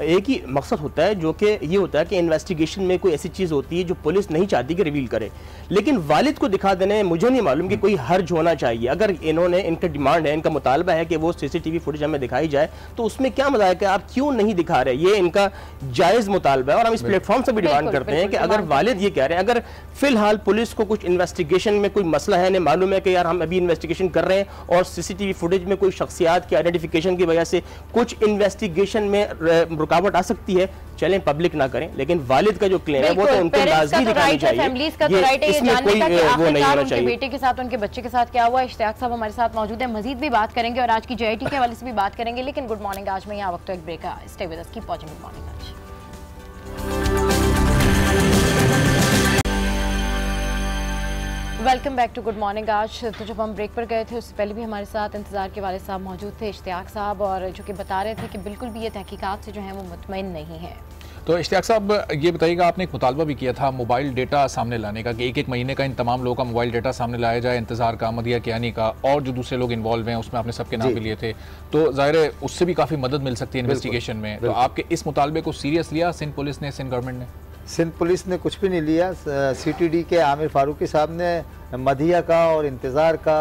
एक ही मकसद होता है, जो कि ये होता है कि इन्वेस्टिगेशन में कोई ऐसी चीज़ होती है जो पुलिस नहीं चाहती कि रिवील करे, लेकिन वालिद को दिखा देने में मुझे नहीं मालूम कि कोई हर्ज होना चाहिए। अगर इन्होंने, इनका डिमांड है, इनका मुतालबा है कि वो CCTV फुटेज हमें दिखाई जाए, तो उसमें क्या मजा है कि आप क्यों नहीं दिखा रहे? ये इनका जायज़ मुतालबा है और हम इस प्लेटफॉर्म से भी डिमांड करते हैं कि अगर वालिद ये कह रहे हैं, अगर फिलहाल पुलिस को कुछ इन्वेस्टिगेशन में कोई मसला है, नहीं मालूम है कि यार हम अभी इन्वेस्टिगेशन कर रहे हैं और CCTV फुटेज में कोई शख्सियात की आइडेंटिफिकेशन की वजह से कुछ इन्वेस्टिगेशन में रुकावट आ सकती है, चलें पब्लिक ना करें। लेकिन वालिद का जो क्लेम है वो तो उनको लाज़मी दिखानी चाहिए। इसमें कोई वो नहीं होना चाहिए। बेटे के साथ, उनके बच्चे के साथ क्या हुआ? इश्तियाक साहब हमारे साथ मौजूद है, मजीद भी बात करेंगे और आज की JIT के हवाले से भी बात करेंगे। लेकिन गुड मॉर्निंग आज में यहाँ वक्त एक ब्रेक है, stay with us, keep watching good morning Aaj. Welcome back to good morning Aaj. तो जब हम ब्रेक पर गए थे उससे पहले भी हमारे साथ इंतजार के वाले साहब मौजूद थे, इश्तियाक साहब, और जो कि बता रहे थे कि बिल्कुल भी ये तहकीकात से जो है वो मुतमईन नहीं है। तो इश्तियाक साहब, ये बताइएगा, आपने एक मुतालबा भी किया था मोबाइल डेटा सामने लाने का कि एक महीने का इन तमाम लोगों का मोबाइल डेटा सामने लाया जाए, इंतजार का, मदीहा कियानी का और जो दूसरे लोग इन्वॉल्व हैं उसमें आपने सबके नाम भी लिए थे, तो ज़ाहिर है उससे भी काफ़ी मदद मिल सकती है इन्वेस्टिगेशन में। तो आपके इस मुतालबे को सीरियस लिया सिंध पुलिस ने, सिंध गवर्नमेंट ने? सिंध पुलिस ने कुछ भी नहीं लिया। CTD के आमिर फारूकी साहब ने मदीहा का और इंतज़ार का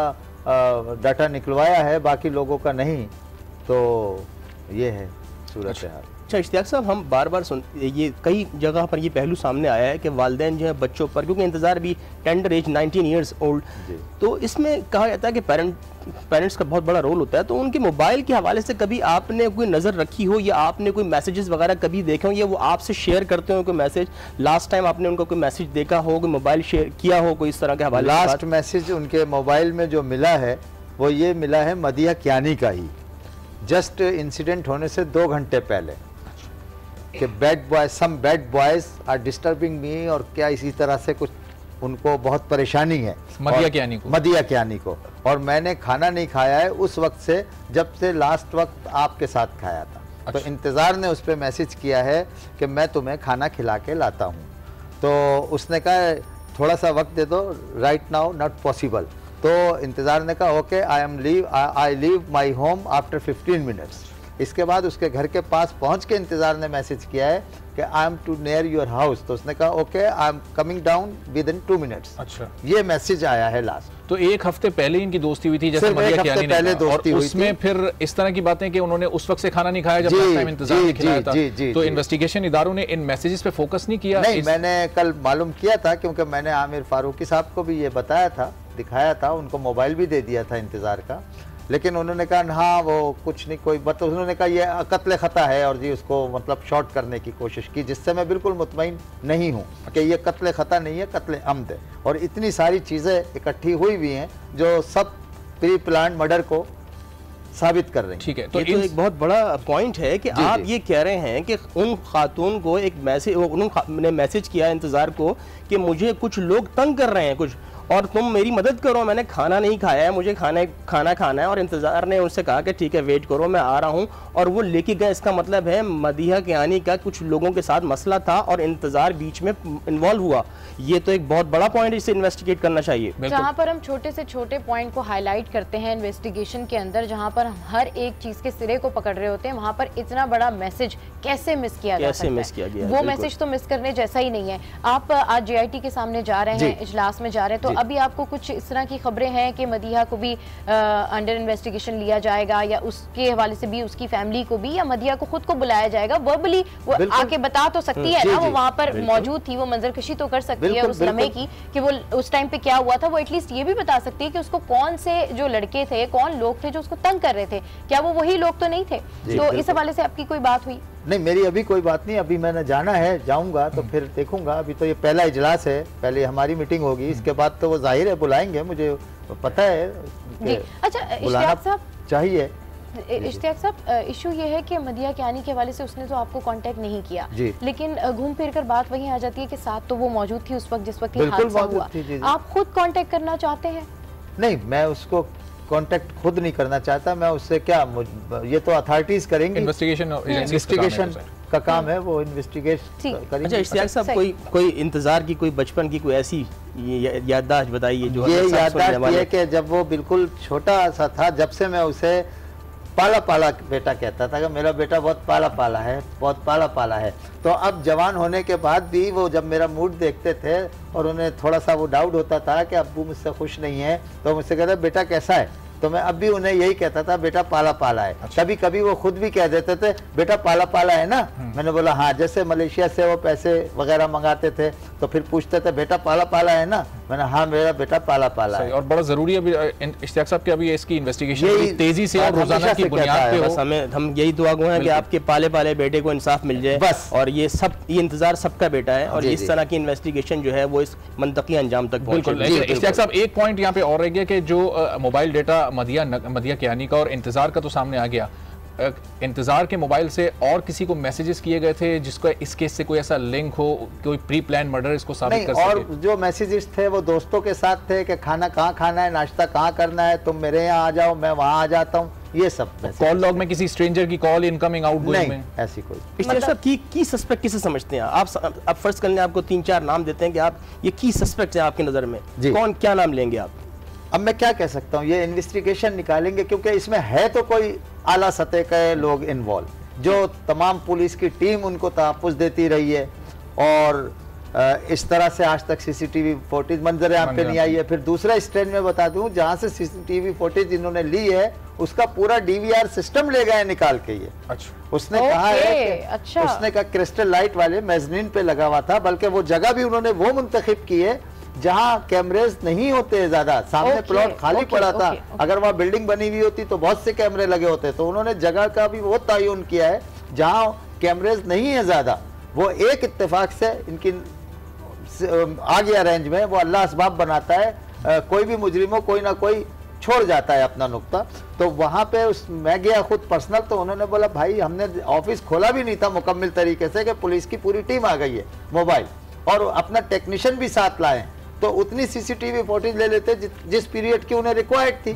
डाटा निकलवाया है, बाकी लोगों का नहीं। तो ये है सूरत हाल। अच्छा इश्तियाक साहब, हम बार बार ये कई जगह पर ये पहलू सामने आया है कि वालिदैन जो है बच्चों पर, क्योंकि इंतज़ार भी टेंडर एज 19 ईयर्स ओल्ड, तो इसमें कहा जाता है कि पेरेंट्स का बहुत बड़ा रोल होता है। तो उनके मोबाइल के हवाले से कभी आपने कोई नज़र रखी हो या आपने कोई मैसेजेस वगैरह कभी देखे हो या वो आपसे शेयर करते हो कोई मैसेज? लास्ट टाइम आपने उनको कोई मैसेज देखा हो, कोई मोबाइल शेयर किया हो कोई इस तरह के हवाले? लास्ट मैसेज उनके मोबाइल में जो मिला है वो ये मिला है मदीहा कियानी का ही, जस्ट इंसिडेंट होने से 2 घंटे पहले कि some bad boys are disturbing me, और क्या इसी तरह से कुछ उनको बहुत परेशानी है मदिया कियानी को, और मैंने खाना नहीं खाया है उस वक्त से, जब से लास्ट वक्त आपके साथ खाया था। तो इंतज़ार ने उस पर मैसेज किया है कि मैं तुम्हें खाना खिला के लाता हूँ। तो उसने कहा थोड़ा सा वक्त दे दो, राइट नाउ नॉट पॉसिबल। तो इंतज़ार ने कहा okay I leave my home after 15 minutes. इसके बाद उसके घर के पास पहुंच के इंतज़ार ने मैसेज किया है कि I am too near your house. तो उसने कहा okay I am coming down within 2 मिनट्स। अच्छा, ये मैसेज आया है लास्ट। तो 1 हफ्ते पहले इनकी दोस्ती हुई थी, जैसे मदिया कियानी ने कहा, और उसमें फिर इस तरह की बातें कि उन्होंने उस वक्त से खाना नहीं खाया जब लास्ट टाइम इंतजार नहीं खिलाया था। तो इन्वेस्टिगेशन इदारों ने इन मैसेजेस पे फोकस नहीं किया? नहीं, मैंने कल मालूम किया था, क्योंकि मैंने आमिर फारूकी साहब को भी ये बताया था, दिखाया था, उनको मोबाइल भी दे दिया था इंतजार का, लेकिन उन्होंने कहा हाँ वो कुछ नहीं कोई मतलब, उन्होंने कहा ये कत्ल खता है, और जी उसको मतलब शॉर्ट करने की कोशिश की, जिससे मैं बिल्कुल मुतमईन नहीं हूँ कि ये कत्ल खता नहीं है, कत्ल अम्द है। और इतनी सारी चीज़ें इकट्ठी हुई हुई हैं जो सब प्री प्लान मर्डर को साबित कर रही हैं। ठीक है, तो ये तो एक बहुत बड़ा पॉइंट है कि आप ये कह रहे हैं कि उन खातून को एक मैसेज, उन्होंने मैसेज किया इंतज़ार को कि मुझे कुछ लोग तंग कर रहे हैं कुछ, और तुम मेरी मदद करो, मैंने खाना नहीं खाया है, मुझे खाना खाना है। और इंतज़ार ने उनसे कहा कि ठीक है वेट करो, मैं आ रहा हूँ, और वो लेके गए। इसका मतलब है मदिया कियानी का कुछ लोगों के साथ मसला था और इंतज़ार बीच में इन्वॉल्व हुआ। ये तो एक बहुत बड़ा पॉइंट है, इसे इन्वेस्टिगेट करना चाहिए। जहाँ पर हम छोटे से छोटे पॉइंट को हाईलाइट करते हैं इन्वेस्टिगेशन के अंदर, जहाँ पर हम हर एक चीज़ के सिरे को पकड़ रहे होते हैं, वहाँ पर इतना बड़ा मैसेज कैसे मिस किया जा सकता है? वो मैसेज तो मिस करने जैसा ही नहीं है। आप आज JIT के सामने जा रहे हैं, इजलास में जा रहे हैं, तो अभी आपको कुछ इस तरह की खबरें हैं कि मदिया को भी अंडर इन्वेस्टिगेशन लिया जाएगा, या उसके हवाले से भी उसकी फैमिली को भी, या मदिया को खुद को बुलाया जाएगा? वर्बली वो आके बता तो सकती है ना, वो वहाँ पर मौजूद थी, वो मंजरकशी तो कर सकती है उस लम्हे की कि वो उस टाइम पे क्या हुआ था। वो एटलीस्ट ये भी बता सकती है कि उसको कौन से जो लड़के थे, कौन लोग थे जो उसको तंग कर रहे थे, क्या वो वही लोग तो नहीं थे? तो इस हवाले से आपकी कोई बात हुई? नहीं, मेरी अभी कोई बात नहीं, अभी मैंने जाना है, जाऊंगा तो फिर देखूंगा। अभी तो ये पहला इजलास है, पहले हमारी मीटिंग होगी, इसके बाद तो वो जाहिर है बुलाएंगे, मुझे पता है। अच्छा इश्तियाक साहब चाहिए। इश्तियाक साहब, इशू ये है कि मदिया कियानी के हवाले से उसने तो आपको कांटेक्ट नहीं किया, लेकिन घूम फिर कर बात वहीं आ जाती है कि साथ तो वो मौजूद थी उस वक्त जिस वक्त ये हादसा हुआ। आप खुद कांटेक्ट करना चाहते हैं? नहीं, मैं उसको कांटेक्ट खुद नहीं करना चाहता, मैं उससे क्या, ये तो अथॉरिटीज करेंगी, इन्वेस्टिगेशन का काम है, वो इन्वेस्टिगेट करेंगे। अच्छा इश्तियाक साहब, कोई इंतजार की, कोई बचपन की कोई ऐसी याददाश्त बताइए जो ये याददाश्त ये कि जब वो बिल्कुल छोटा सा था, जब से मैं उसे पाला पाला बेटा कहता था कि मेरा बेटा बहुत पाला पाला है, बहुत पाला पाला है। तो अब जवान होने के बाद भी वो जब मेरा मूड देखते थे और उन्हें थोड़ा सा वो डाउट होता था कि अब्बू मुझसे खुश नहीं है, तो मुझसे कहते बेटा कैसा है, तो मैं अब भी उन्हें यही कहता था बेटा पाला पाला है। कभी कभी वो खुद भी कह देते थे बेटा पाला पाला है ना, मैंने बोला हाँ। जैसे मलेशिया से वो पैसे वगैरह मंगाते थे तो फिर पूछते थे बेटा पाला पाला है ना, मैंने हाँ मेरा बेटा पाला पाला है। और बड़ा जरूरी है इश्तियाक साहब कि अभी इसकी इन्वेस्टिगेशन तेजी से और रोजाना की बुनियाद पे हो। हम यही दुआ गो हैं कि आपके पाले पाले बेटे को इंसाफ मिल जाए बस। और ये इंतजार सबका बेटा है और इस तरह की इन्वेस्टिगेशन जो है वो इस मंतकी अंजाम तक पहुंचे। इश्तियाक साहब, एक पॉइंट यहाँ पे और रह गया कि जो मोबाइल डेटा मदिया कियानी का और इंतजार का तो सामने आ गया, इंतजार के मोबाइल से और किसी को मैसेजेस किए गए थे जिसको इस केस से कोई ऐसा लिंक हो, कोई प्री प्लान मर्डर इसको साबित कर सके? और जो मैसेजेस थे वो दोस्तों के साथ थे कि खाना कहाँ खाना है, नाश्ता कहाँ करना है, तुम मेरे यहाँ आ जाओ, मैं वहाँ आ जाता हूँ, ये सब। कॉल लॉग में किसी स्ट्रेंजर की कॉल इनकमिंग आउटगोइंग में ऐसी कोई इश्तियाक साहब की सस्पेक्ट किसे समझते हैं आप फर्ज कर लें आपको 3-4 नाम देते हैं कि आप ये की सस्पेक्ट है आपकी नजर में, कौन क्या नाम लेंगे आप? अब मैं क्या कह सकता हूँ, ये इन्वेस्टिगेशन निकालेंगे क्योंकि इसमें है तो कोई आला सतह के लोग इन्वॉल्व, जो तमाम पुलिस की टीम उनको तहफ़्फ़ुज़ देती रही है और इस तरह से आज तक सीसीटीवी फुटेज मंजर आम पे नहीं आई है। फिर दूसरा स्ट्रेंड में बता दूं, जहां से सीसीटीवी फुटेज इन्होंने ली है उसका पूरा डीवीआर सिस्टम ले गए निकाल के ये। अच्छा। उसने कहा है कि उसने कहा क्रिस्टल लाइट वाले मेजनीन पे लगा हुआ था, बल्कि वो जगह भी उन्होंने वो मुंतखब की है जहां कैमरेज नहीं होते ज्यादा, सामने प्लॉट खाली पड़ा था। अगर वहां बिल्डिंग बनी हुई होती तो बहुत से कैमरे लगे होते, तो उन्होंने जगह का भी वो तयन किया है जहां कैमरेज नहीं है ज्यादा। वो एक इत्तेफाक से इनकी आ गया रेंज में, वो अल्लाह असबाब बनाता है। कोई भी मुजरिम हो कोई ना कोई छोड़ जाता है अपना नुक्ता। तो वहां पे मैं गया खुद पर्सनल, तो उन्होंने बोला भाई हमने ऑफिस खोला भी नहीं था मुकम्मल तरीके से कि पुलिस की पूरी टीम आ गई है, मोबाइल और अपना टेक्नीशियन भी साथ लाए, तो उतनी सीसीटीवी फुटेज ले लेते जिस पीरियड की उन्हें रिक्वायर्ड थी।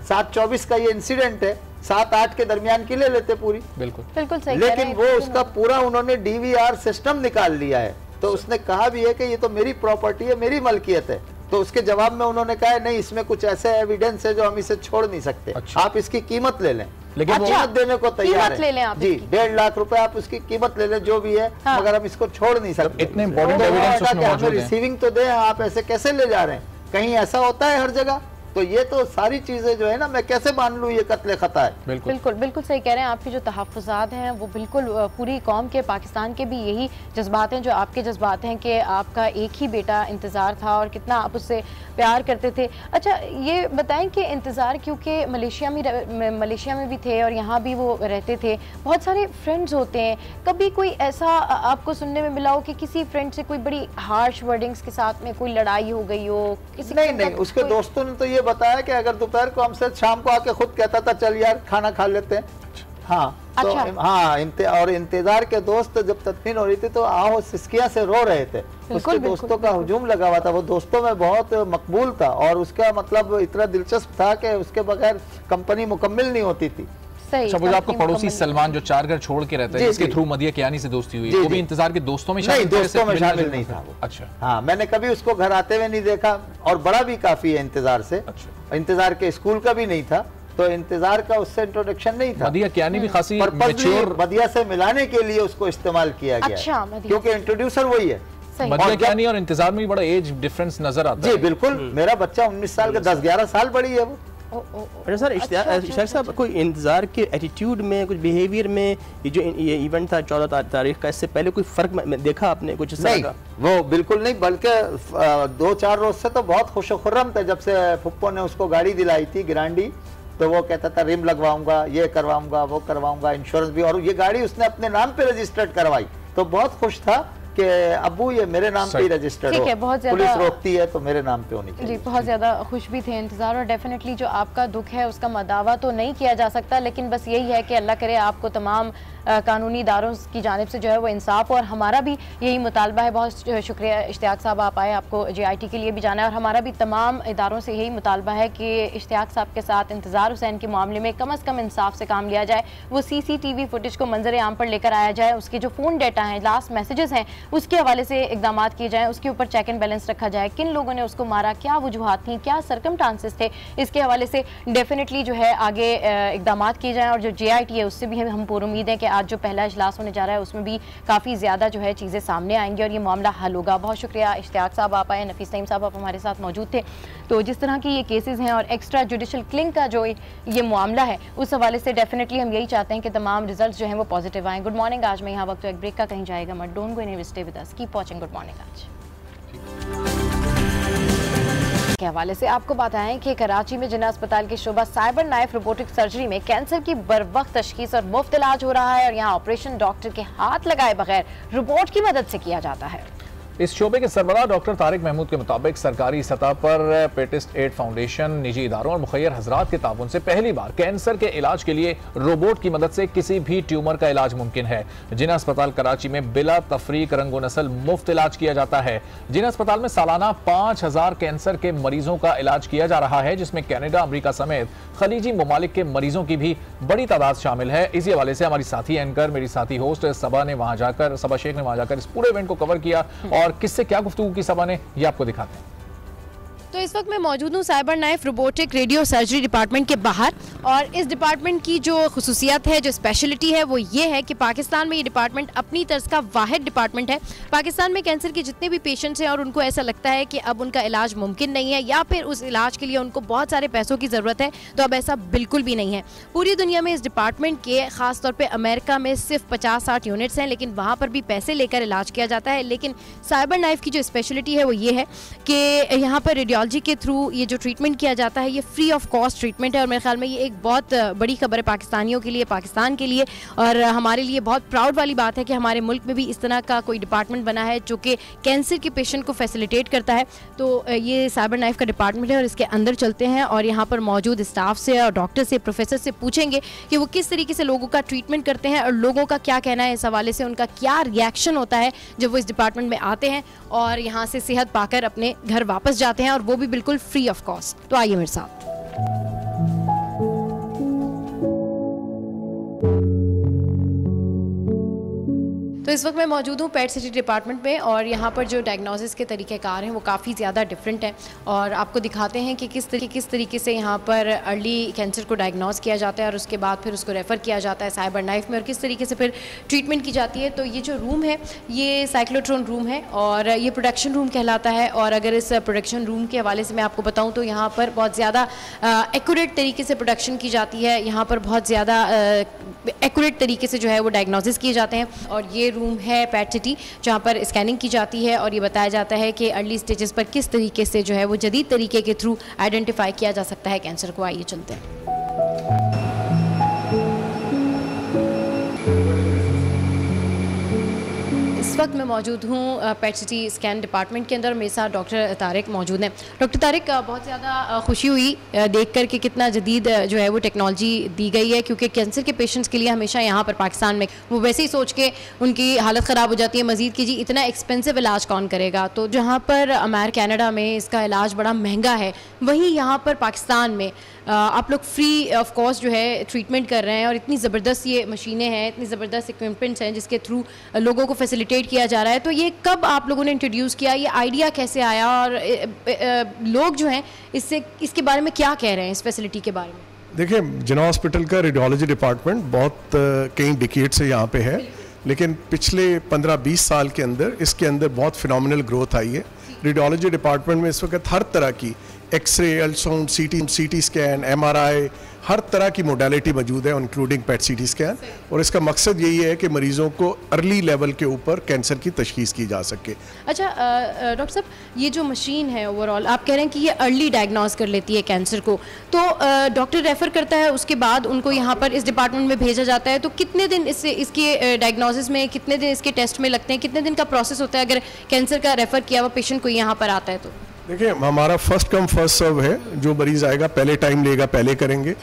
7:24 का ये इंसिडेंट है, 7-8 के दरमियान की ले लेते पूरी। बिल्कुल बिल्कुल सही। लेकिन वो उसका पूरा उन्होंने डीवीआर सिस्टम निकाल लिया है। तो उसने कहा भी है कि ये तो मेरी प्रॉपर्टी है, मेरी मलकियत है। तो उसके जवाब में उन्होंने कहा नहीं, इसमें कुछ ऐसे एविडेंस है जो हम इसे छोड़ नहीं सकते। अच्छा। आप इसकी कीमत ले लें, लेकिन कीमत देने को तैयार ले लें आप जी, 1.5 लाख रुपए आप उसकी कीमत ले लें जो भी है, मगर हम इसको छोड़ नहीं सकते। इतने इंपॉर्टेंट एविडेंस उसमें मौजूद हैं। रिसीविंग तो दे, आप ऐसे कैसे ले जा रहे हैं? कहीं ऐसा होता है हर जगह? तो ये तो सारी चीजें जो है ना, मैं कैसे मान लूं ये कत्ले खता है। बिल्कुल बिल्कुल सही कह रहे हैं। आपके जो तहफ़्फ़ुज़ात हैं वो बिल्कुल पूरी कौम के, पाकिस्तान के भी यही जज्बात हैं जो आपके जज्बात हैं कि आपका एक ही बेटा इंतज़ार था और कितना आप उससे प्यार करते थे। अच्छा ये बताएं कि इंतज़ार क्योंकि मलेशिया में भी थे और यहाँ भी वो रहते थे, बहुत सारे फ्रेंड्स होते हैं, कभी कोई ऐसा आपको सुनने में मिला हो कि किसी फ्रेंड से कोई बड़ी हार्श वर्डिंग्स के साथ में कोई लड़ाई हो गई हो? किसी नहीं, उसके दोस्तों ने तो ये बताया कि अगर दोपहर को हमसे शाम को आके खुद कहता था चल यार खाना खा लेते हैं। हाँ तो अच्छा। हाँ और इंतजार के दोस्त जब तदफीन हो रही थी तो आओ सिसकिया से रो रहे थे। उसके दोस्तों का हुजूम लगा हुआ था, वो दोस्तों में बहुत मकबूल था और उसका मतलब इतना दिलचस्प था कि उसके बगैर कंपनी मुकम्मल नहीं होती थी। अच्छा, वो आपका पड़ोसी सलमान जो 4 घर छोड़ के रहता है, जिसके थ्रू मदिया कियानी से दोस्ती हुई, वो भी इंतजार के दोस्तों में शामिल? दोस्तों में शामिल नहीं था वो। अच्छा हाँ, मैंने कभी उसको घर आते हुए नहीं देखा और बड़ा भी काफी है इंतजार से। अच्छा। इंतजार के स्कूल का भी नहीं था, तो इंतजार का उससे इंट्रोडक्शन नहीं था। मदिया कियानी भी खासी मैच्योर, मदिया से मिलाने के लिए उसको इस्तेमाल किया गया। अच्छा, क्योंकि इंट्रोड्यूसर वही है। मदिया कियानी और इंतजार में बड़ा एज डिफरेंस नजर आता है। जी बिल्कुल, मेरा बच्चा 19 साल का, 10-11 साल बड़ी है वो। अच्छा सर, इश्तियाक साहब कोई इंतज़ार के एटीट्यूड में, कुछ बिहेवियर में, ये इवेंट था 14 तारीख का, इससे पहले कोई फर्क देखा आपने कुछ इस तरह का? वो बिल्कुल नहीं, बल्कि 2-4 रोज से तो बहुत खुशखुर्रम थे। जब से फुप्पो ने उसको गाड़ी दिलाई थी ग्रांडी, तो वो कहता था रिम लगवाऊंगा, ये करवाऊंगा, वो करवाऊंगा, इंश्योरेंस भी, और ये गाड़ी उसने अपने नाम पे रजिस्टर्ड करवाई। तो बहुत खुश था कि अब्बू ये मेरे नाम पे ही रजिस्टर्ड हो, पुलिस रोकती है तो मेरे नाम पे होनी चाहिए। जी, बहुत ज़्यादा खुश भी थे इंतज़ार। और डेफिनेटली जो आपका दुख है उसका मदावा तो नहीं किया जा सकता, लेकिन बस यही है कि अल्लाह करे आपको तमाम कानूनी इदारों की जानिब से जो है वो इंसाफ, और हमारा भी यही मुतालबा है। बहुत शुक्रिया इश्तियाक साहब, आप आए, आपको JIT के लिए भी जाना है, और हमारा भी तमाम इदारों से यही मुतालबा है कि इश्तियाक साहब के साथ इंतज़ार हुसैन के मामले में कम से कम इंसाफ से काम लिया जाए। वो CCTV फुटेज को मंजर आम पर लेकर आया जाए, उसके जो फ़ोन डाटा हैं, लास्ट मैसेजेस हैं, उसके हवाले से इकदाम किए जाएँ, उसके ऊपर चेक एंड बैलेंस रखा जाए। किन लोगों ने उसको मारा, क्या वजूहात थी, क्या सरकमस्टांसेस थे, इसके हवाले से डेफिनेटली जो है आगे इकदाम किए जाएँ। और जो JIT है उससे भी हम पूरी उम्मीद है कि आज जो पहला इजलास होने जा रहा है उसमें भी काफ़ी ज़्यादा जो है चीज़ें सामने आएंगी और ये मामला हल होगा। बहुत शुक्रिया इश्तियाक साहब, आप आए, नफीस नईम साहब आप हमारे साथ मौजूद थे। तो जिस तरह की ये केसेस हैं और एक्स्ट्रा जुडिशल किलिंग का जो ये मामला है, उस हवाले से डेफिनेटली हम यही चाहते हैं कि तमाम रिजल्ट जो हैं वो पॉजिटिव आएँ। Good morning. आज मैं यहाँ वक्त एक ब्रेक का कहीं जाएगा मत, don't go anywhere, stay with us, keep watching good morning. आज के हवाले से आपको बताएं कि कराची में जिन्ना अस्पताल के शोबा साइबर नाइफ रोबोटिक सर्जरी में कैंसर की बरवक्त तशखीस और मुफ्त इलाज हो रहा है, और यहाँ ऑपरेशन डॉक्टर के हाथ लगाए बगैर रोबोट की मदद से किया जाता है। इस शोबे के सरबराह डॉक्टर तारिक महमूद के मुताबिक सरकारी सतह पर पेटिस्ट एड फाउंडेशन, निजी इदारों और मुखैर हजरात के ताउन से पहली बार कैंसर के इलाज के लिए रोबोट की मदद से किसी भी ट्यूमर का इलाज मुमकिन है। जिन्ना अस्पताल कराची में बिला तफरीक रंगो नस्ल मुफ्त इलाज किया जाता है। जिन्ना अस्पताल में सालाना 5000 कैंसर के मरीजों का इलाज किया जा रहा है, जिसमें कैनेडा, अमरीका समेत खलीजी ममालिक के मरीजों की भी बड़ी तादाद शामिल है। इसी हवाले से हमारी साथी एंकर, मेरी साथी होस्ट सबा शेख ने वहां जाकर इस पूरे इवेंट को कवर किया, और किससे क्या गुफ्तगू की सबा ने, ये आपको दिखाते हैं। तो इस वक्त मैं मौजूद हूँ cyber knife robotic radio surgery department के बाहर, और इस डिपार्टमेंट की जो खुसूसियत है, जो स्पेशलिटी है, वो ये है कि पाकिस्तान में ये डिपार्टमेंट अपनी तर्ज का वाहिद डिपार्टमेंट है। पाकिस्तान में कैंसर के जितने भी पेशेंट्स हैं और उनको ऐसा लगता है कि अब उनका इलाज मुमकिन नहीं है या फिर उस इलाज के लिए उनको बहुत सारे पैसों की ज़रूरत है, तो अब ऐसा बिल्कुल भी नहीं है। पूरी दुनिया में इस डिपार्टमेंट के ख़ासतौर पर अमेरिका में सिर्फ 50-60 यूनिट्स हैं, लेकिन वहाँ पर भी पैसे लेकर इलाज किया जाता है। लेकिन साइबर नाइफ की जो स्पेशलिटी है वो ये है कि यहाँ पर रेडियो रेडियोलॉजी के थ्रू ये जो ट्रीटमेंट किया जाता है ये फ्री ऑफ कॉस्ट ट्रीटमेंट है और मेरे ख्याल में ये एक बहुत बड़ी खबर है पाकिस्तानियों के लिए, पाकिस्तान के लिए, और हमारे लिए बहुत प्राउड वाली बात है कि हमारे मुल्क में भी इस तरह का कोई डिपार्टमेंट बना है जो कि कैंसर के पेशेंट को फैसिलिटेट करता है। तो ये साइबर नाइफ का डिपार्टमेंट है और इसके अंदर चलते हैं और यहाँ पर मौजूद स्टाफ से और डॉक्टर से, प्रोफेसर से पूछेंगे कि वो किस तरीके से लोगों का ट्रीटमेंट करते हैं और लोगों का क्या कहना है इस हवाले से, उनका क्या रिएक्शन होता है जब वो इस डिपार्टमेंट में आते हैं और यहाँ से सेहत पाकर अपने घर वापस जाते हैं, और वो भी बिल्कुल फ्री ऑफ कॉस्ट। तो आइए मेरे साथ। तो इस वक्त मैं मौजूद हूँ पेट सिटी डिपार्टमेंट में और यहाँ पर जो डायग्नोसिस के तरीक़ेकार हैं वो काफ़ी ज़्यादा डिफरेंट हैं और आपको दिखाते हैं कि किस तरीके से यहाँ पर अर्ली कैंसर को डायग्नोस किया जाता है और उसके बाद फिर उसको रेफ़र किया जाता है साइबर नाइफ में और किस तरीके से फिर ट्रीटमेंट की जाती है। तो ये जो रूम है ये साइक्लोट्रॉन रूम है और ये प्रोडक्शन रूम कहलाता है। और अगर इस प्रोडक्शन रूम के हवाले से मैं आपको बताऊँ तो यहाँ पर बहुत ज़्यादा एक्यूरेट तरीके से प्रोडक्शन की जाती है, यहाँ पर बहुत ज़्यादा एक्यूरेट तरीके से जो है वो डायग्नोसिस किए जाते हैं। और ये रूम है पेट सिटी जहाँ पर स्कैनिंग की जाती है और ये बताया जाता है कि अर्ली स्टेजेस पर किस तरीके से जो है वो जदीद तरीके के थ्रू आइडेंटिफाई किया जा सकता है कैंसर को। आइए चलते हैं। इस वक्त मैं मौजूद हूँ पेट सिटी स्कैन डिपार्टमेंट के अंदर, मेरे साथ डॉक्टर तारिक मौजूद हैं। डॉक्टर तारिक, बहुत ज़्यादा खुशी हुई देख कर के कितना जदीद जो है वो टेक्नोलॉजी दी गई है, क्योंकि कैंसर के पेशेंट्स के लिए हमेशा यहाँ पर पाकिस्तान में वो वैसे ही सोच के उनकी हालत ख़राब हो जाती है मज़ीद की जी इतना एक्सपेंसिव इलाज कौन करेगा। तो जहाँ पर अमेरिका कनाडा में इसका इलाज बड़ा महंगा है, वहीं यहाँ पर पाकिस्तान में आप लोग फ्री ऑफ कॉस्ट जो है ट्रीटमेंट कर रहे हैं और इतनी ज़बरदस्त ये मशीनें हैं, इतनी ज़बरदस्त इक्विपमेंट्स हैं जिसके थ्रू लोगों को फैसिलिटेट किया जा रहा है। तो ये कब आप लोगों ने इंट्रोड्यूस किया, ये आइडिया कैसे आया और लोग जो हैं इसके बारे में क्या कह रहे हैं, इस फैसिलिटी के बारे में? देखिए, जिन्ना हॉस्पिटल का रेडियोलॉजी डिपार्टमेंट बहुत कई डिकेड से यहाँ पे है, लेकिन पिछले 15-20 साल के अंदर इसके अंदर बहुत फिनोमिनल ग्रोथ आई है। रेडियोलॉजी डिपार्टमेंट में इस वक्त हर तरह की xray, ultrasound, CT scan, MRI, हर तरह की मोडालिटी मौजूद है इंक्लूडिंग पेट सीटी स्कैन। और इसका मकसद यही है कि मरीज़ों को अर्ली लेवल के ऊपर कैंसर की तशखीस की जा सके। अच्छा डॉक्टर साहब, ये जो मशीन है ओवरऑल आप कह रहे हैं कि ये अर्ली डायग्नोस कर लेती है कैंसर को, तो डॉक्टर रेफ़र करता है, उसके बाद उनको यहाँ पर इस डिपार्टमेंट में भेजा जाता है। तो कितने दिन इसके डायग्नोसिस में, कितने दिन इसके टेस्ट में लगते हैं, कितने दिन का प्रोसेस होता है अगर कैंसर का रेफ़र किया हुआ पेशेंट को यहाँ पर आता है? तो देखिए, हमारा फर्स्ट कम फर्स्ट सर्व है, जो मरीज़ आएगा पहले टाइम लेगा पहले करेंगे,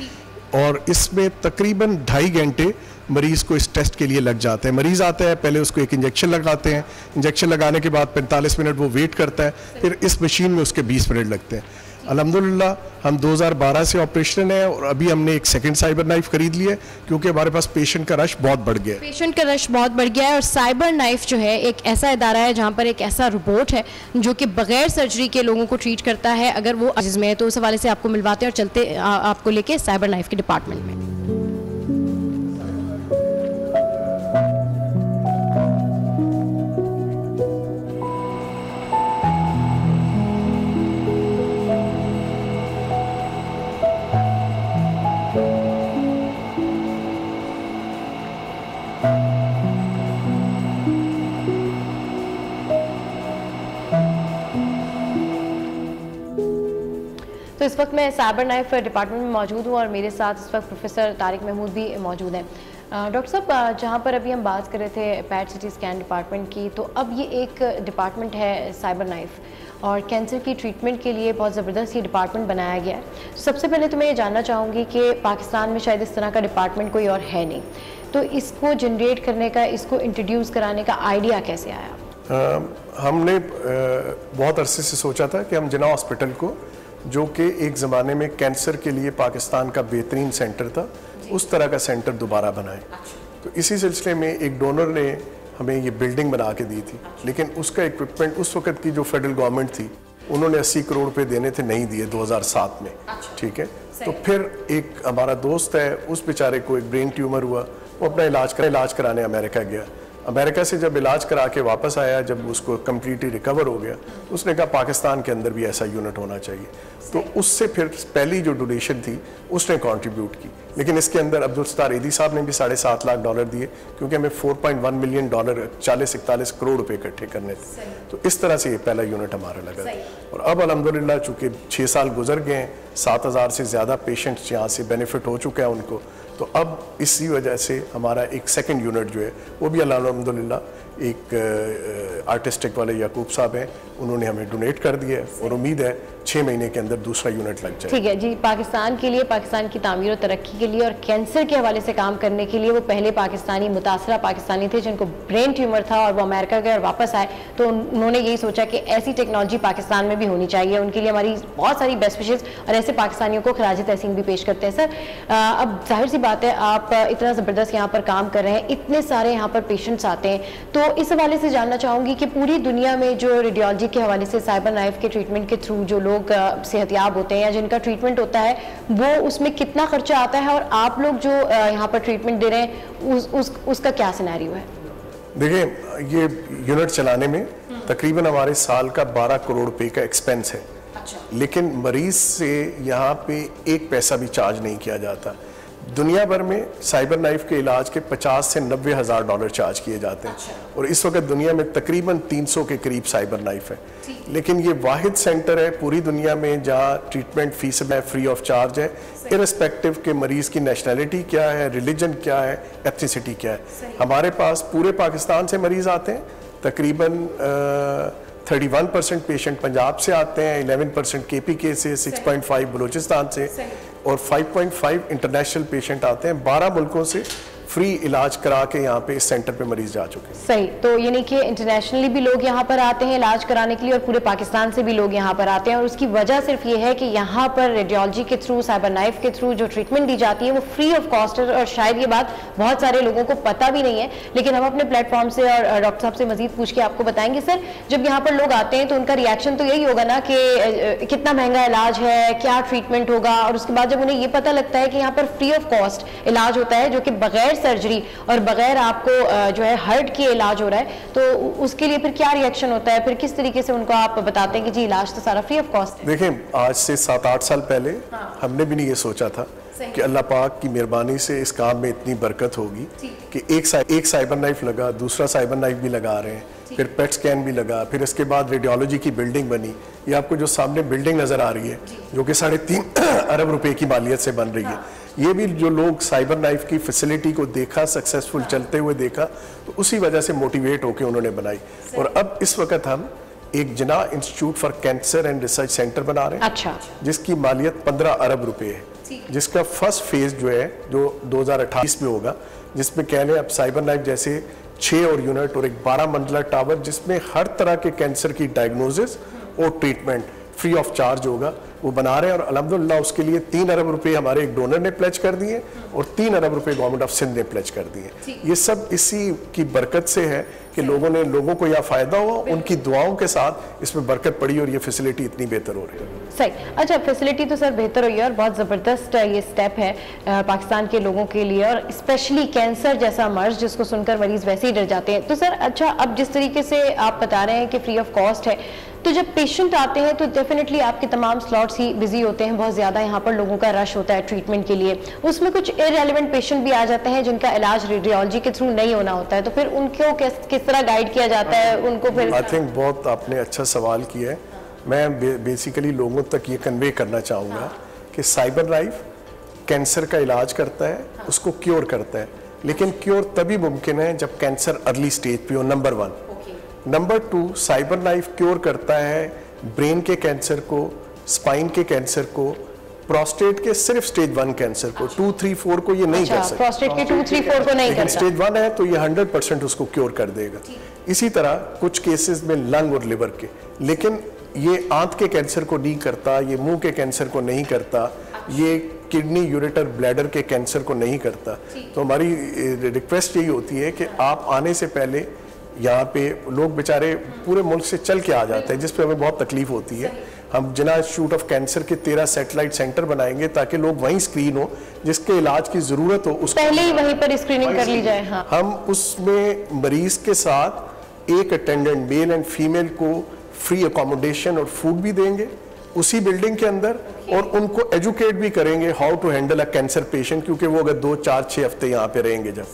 और इसमें तकरीबन 2.5 घंटे मरीज़ को इस टेस्ट के लिए लग जाते हैं। मरीज़ आता है, पहले उसको एक इंजेक्शन लगाते हैं, इंजेक्शन लगाने के बाद 45 मिनट वो वेट करता है, फिर इस मशीन में उसके 20 मिनट लगते हैं। अल्हम्दुलिल्लाह हम 2012 से ऑपरेशन है और अभी हमने एक सेकंड साइबर नाइफ खरीद लिया है, क्योंकि हमारे पास पेशेंट का रश बहुत बढ़ गया है। पेशेंट का रश बहुत बढ़ गया है और साइबर नाइफ जो है एक ऐसा इदारा है जहाँ पर एक ऐसा रोबोट है जो कि बगैर सर्जरी के लोगों को ट्रीट करता है अगर वो जिसमें है। तो उस हवाले से आपको मिलवाते हैं और चलते आपको लेके साइबर नाइफ के डिपार्टमेंट में। तो इस वक्त मैं साइबर नाइफ डिपार्टमेंट में मौजूद हूँ और मेरे साथ इस वक्त प्रोफेसर तारिक महमूद भी मौजूद हैं। डॉक्टर साहब, जहाँ पर अभी हम बात कर रहे थे पेट सिटी स्कैन डिपार्टमेंट की, तो अब ये एक डिपार्टमेंट है साइबर नाइफ और कैंसर की ट्रीटमेंट के लिए बहुत ज़बरदस्त ये डिपार्टमेंट बनाया गया है। सबसे पहले तो मैं ये जानना चाहूँगी कि पाकिस्तान में शायद इस तरह का डिपार्टमेंट कोई और है नहीं, तो इसको जनरेट करने का, इसको इंट्रोड्यूस कराने का आइडिया कैसे आया? हमने बहुत अरसे से सोचा था कि हम जिन्ना हॉस्पिटल को, जो कि एक ज़माने में कैंसर के लिए पाकिस्तान का बेहतरीन सेंटर था, उस तरह का सेंटर दोबारा बनाए। तो इसी सिलसिले में एक डोनर ने हमें ये बिल्डिंग बना के दी थी, लेकिन उसका इक्विपमेंट उस वक्त की जो फेडरल गवर्नमेंट थी उन्होंने 80 करोड़ रुपए देने थे, नहीं दिए 2007 में। ठीक है, तो फिर एक हमारा दोस्त है, उस बेचारे को एक ब्रेन ट्यूमर हुआ, वो अपना इलाज कराने अमेरिका गया। अमेरिका से जब इलाज करा के वापस आया, जब उसको कम्प्लीटली रिकवर हो गया, उसने कहा पाकिस्तान के अंदर भी ऐसा यूनिट होना चाहिए। तो उससे फिर पहली जो डोनेशन थी उसने कंट्रीब्यूट की। लेकिन इसके अंदर अब्दुल सत्तार ईदी साहब ने भी $7.5 लाख दिए, क्योंकि हमें $4.1 मिलियन 40-41 करोड़ रुपए इकट्ठे करने थे। तो इस तरह से ये पहला यूनिट हमारा लगा। और अब अल्हम्दुलिल्लाह चूँकि 6 साल गुजर गए हैं, 7,000 से ज़्यादा पेशेंट्स यहाँ से बेनिफिट हो चुका है उनको। तो अब इसी वजह से हमारा एक सेकंड यूनिट जो है वो भी अल्हम्दुलिल्लाह एक आर्टिस्टिक वाले याकूब साहब हैं, उन्होंने हमें डोनेट कर दिया है और उम्मीद है 6 महीने के अंदर दूसरा यूनिट लग जाए। ठीक है जी, पाकिस्तान के लिए, पाकिस्तान की तामीर और तरक्की के लिए और कैंसर के हवाले से काम करने के लिए वो पहले पाकिस्तानी, मुतासरा पाकिस्तानी थे जिनको ब्रेन ट्यूमर था और वो अमेरिका गए और वापस आए। तो उन्होंने यही सोचा कि ऐसी टेक्नोलॉजी पाकिस्तान में भी होनी चाहिए। उनके लिए हमारी बहुत सारी बेस्ट विशेज़ और ऐसे पाकिस्तानियों को खराज तहसीन भी पेश करते हैं। सर, अब जाहिर सी बात है, आप इतना ज़बरदस्त यहाँ पर काम कर रहे हैं, इतने सारे यहाँ पर पेशेंट्स आते हैं, तो इस हवाले से जानना चाहूँगी कि पूरी दुनिया में जो रेडियोलॉजी के हवाले से साइबर नाइफ के ट्रीटमेंट के थ्रू जो लोग सेहतयाब होते हैं या जिनका ट्रीटमेंट होता है, वो उसमें कितना खर्चा आता है और आप लोग जो यहाँ पर ट्रीटमेंट दे रहे हैं उसका क्या सिनेरियो है? देखिए, ये यूनिट चलाने में तकरीबन हमारे साल का 12 करोड़ रुपए का एक्सपेंस है। लेकिन मरीज से यहाँ पे 1 पैसा भी चार्ज नहीं किया जाता। दुनिया भर में साइबर नाइफ के इलाज के 50 से 90 हज़ार डॉलर चार्ज किए जाते हैं। और इस वक्त दुनिया में तकरीबन 300 के करीब साइबर नाइफ है। लेकिन ये वाहिद सेंटर है पूरी दुनिया में जहाँ ट्रीटमेंट फीस में फ्री ऑफ चार्ज है, इररिस्पेक्टिव के मरीज की नेशनैलिटी क्या है, रिलीजन क्या है, एथनिसिटी क्या है। हमारे पास पूरे पाकिस्तान से मरीज आते हैं, तकरीबन 31% पेशेंट पंजाब से आते हैं, 11% KPK से, 6.5 बलूचिस्तान से और 5.5 इंटरनेशनल पेशेंट आते हैं। 12 मुल्कों से फ्री इलाज करा के यहाँ पे इस सेंटर पे मरीज जा चुके हैं। सही, तो यानी कि इंटरनेशनली भी लोग यहाँ पर आते हैं इलाज कराने के लिए और पूरे पाकिस्तान से भी लोग यहाँ पर आते हैं। और उसकी वजह सिर्फ ये है कि यहाँ पर रेडियोलॉजी के थ्रू, साइबर नाइफ के थ्रू जो ट्रीटमेंट दी जाती है वो फ्री ऑफ कॉस्ट है। और शायद ये बात बहुत सारे लोगों को पता भी नहीं है, लेकिन हम अपने प्लेटफॉर्म से और डॉक्टर साहब से मजीद पूछ के आपको बताएंगे। सर, जब यहाँ पर लोग आते हैं तो उनका रिएक्शन तो यही होगा ना कि कितना महंगा इलाज है, क्या ट्रीटमेंट होगा, और उसके बाद जब उन्हें ये पता लगता है कि यहाँ पर फ्री ऑफ कॉस्ट इलाज होता है जो कि बगैर सर्जरी और बगैर आपको जो है हार्ट की इलाज हो रहा है, तो उसके लिए फिर क्या रिएक्शन होता है? फिर किस तरीके से उनको आप बताते हैं कि जी इलाज तो सारा फ्री ऑफ कॉस्ट है? देखें, आज से 7-8 साल पहले हमने भी नहीं ये सोचा था कि अल्लाह पाक की मेहरबानी से इस काम में इतनी बरकत होगी कि एक साइबर नाइफ लगा, दूसरा साइबर नाइफ भी लगा रहे हैं, फिर पेट स्कैन भी लगा, फिर इसके बाद रेडियोलॉजी की बिल्डिंग बनी। ये आपको जो सामने बिल्डिंग नजर आ रही है जो कि 3.5 अरब रुपए की मालियत से बन रही है, ये भी जो लोग साइबर नाइफ की फैसिलिटी को देखा, सक्सेसफुल चलते हुए देखा, तो उसी वजह से मोटिवेट होकर उन्होंने बनाई। और अब इस वक्त हम एक Jinnah institute for cancer and research centre बना रहे हैं। अच्छा। जिसकी मालियत 15 अरब रुपए है, जिसका फर्स्ट फेज जो है जो 2028 में होगा, जिसमें कह लें अब साइबर नाइफ जैसे 6 और यूनिट और एक 12 मंजिला टावर जिसमें हर तरह के कैंसर की डायग्नोसिस और ट्रीटमेंट फ्री ऑफ चार्ज होगा, वो बना रहे हैं। और अल्हम्दुलिल्लाह उसके लिए 3 अरब रुपए हमारे एक डोनर ने प्लेज कर दिए और 3 अरब रुपए गवर्नमेंट ऑफ सिंध ने प्लेज कर दिए। ये सब इसी की बरकत से है कि लोगों को यह फायदा हुआ, उनकी दुआओं के साथ इसमें बरकत पड़ी और ये फैसिलिटी इतनी बेहतर हो रही है। सही। अच्छा, फैसिलिटी तो सर बेहतर हुई है और बहुत ज़बरदस्त ये स्टेप है पाकिस्तान के लोगों के लिए, और स्पेशली कैंसर जैसा मर्ज जिसको सुनकर मरीज वैसे ही डर जाते हैं। तो सर, अच्छा, अब जिस तरीके से आप बता रहे हैं कि फ्री ऑफ कॉस्ट है, तो जब पेशेंट आते हैं तो डेफिनेटली आपके तमाम स्लॉट्स ही बिजी होते हैं, बहुत ज़्यादा यहाँ पर लोगों का रश होता है ट्रीटमेंट के लिए। उसमें कुछ इररेलेवेंट पेशेंट भी आ जाते हैं जिनका इलाज रेडियोलॉजी के थ्रू नहीं होना होता है, तो फिर उनको किस तरह गाइड किया जाता है उनको? फिर आई थिंक बहुत आपने अच्छा सवाल किया है। मैं बेसिकली लोगों तक ये कन्वे करना चाहूँगा कि साइबर नाइफ कैंसर का इलाज करता है, उसको क्योर करता है, लेकिन क्योर तभी मुमकिन है जब कैंसर अर्ली स्टेज पे हो, number 1। Number 2, cyber knife cure करता है ब्रेन के कैंसर को, स्पाइन के कैंसर को, प्रोस्टेट के सिर्फ स्टेज 1 कैंसर को, 2, 3, 4 को ये नहीं कर सकता। प्रोस्टेट के 2, 3, 4 को नहीं करता। स्टेज 1 है तो ये 100% उसको क्योर कर देगा। इसी तरह कुछ केसेस में लंग और लिवर के, लेकिन ये आंत के कैंसर को नहीं करता, ये मुंह के कैंसर को नहीं करता, ये किडनी, यूरेटर, ब्लैडर के कैंसर को नहीं करता। तो हमारी रिक्वेस्ट यही होती है कि आप आने से पहले यहाँ पे लोग बेचारे पूरे मुल्क से चल के आ जाते हैं, जिस पे हमें बहुत तकलीफ होती है। हम जिना इंस्टीट्यूट ऑफ कैंसर के 13 सैटेलाइट सेंटर बनाएंगे ताकि लोग वहीं स्क्रीन हो, जिसके इलाज की ज़रूरत हो उसको पहले ही वहीं पर स्क्रीनिंग कर ली जाए। हाँ। हम उसमें मरीज के साथ एक अटेंडेंट मेल एंड फीमेल को फ्री अकोमोडेशन और फूड भी देंगे उसी बिल्डिंग के अंदर, और उनको एजुकेट भी करेंगे how to handle a cancer patient, क्योंकि वो अगर 2, 4, 6 हफ्ते यहाँ पे रहेंगे जब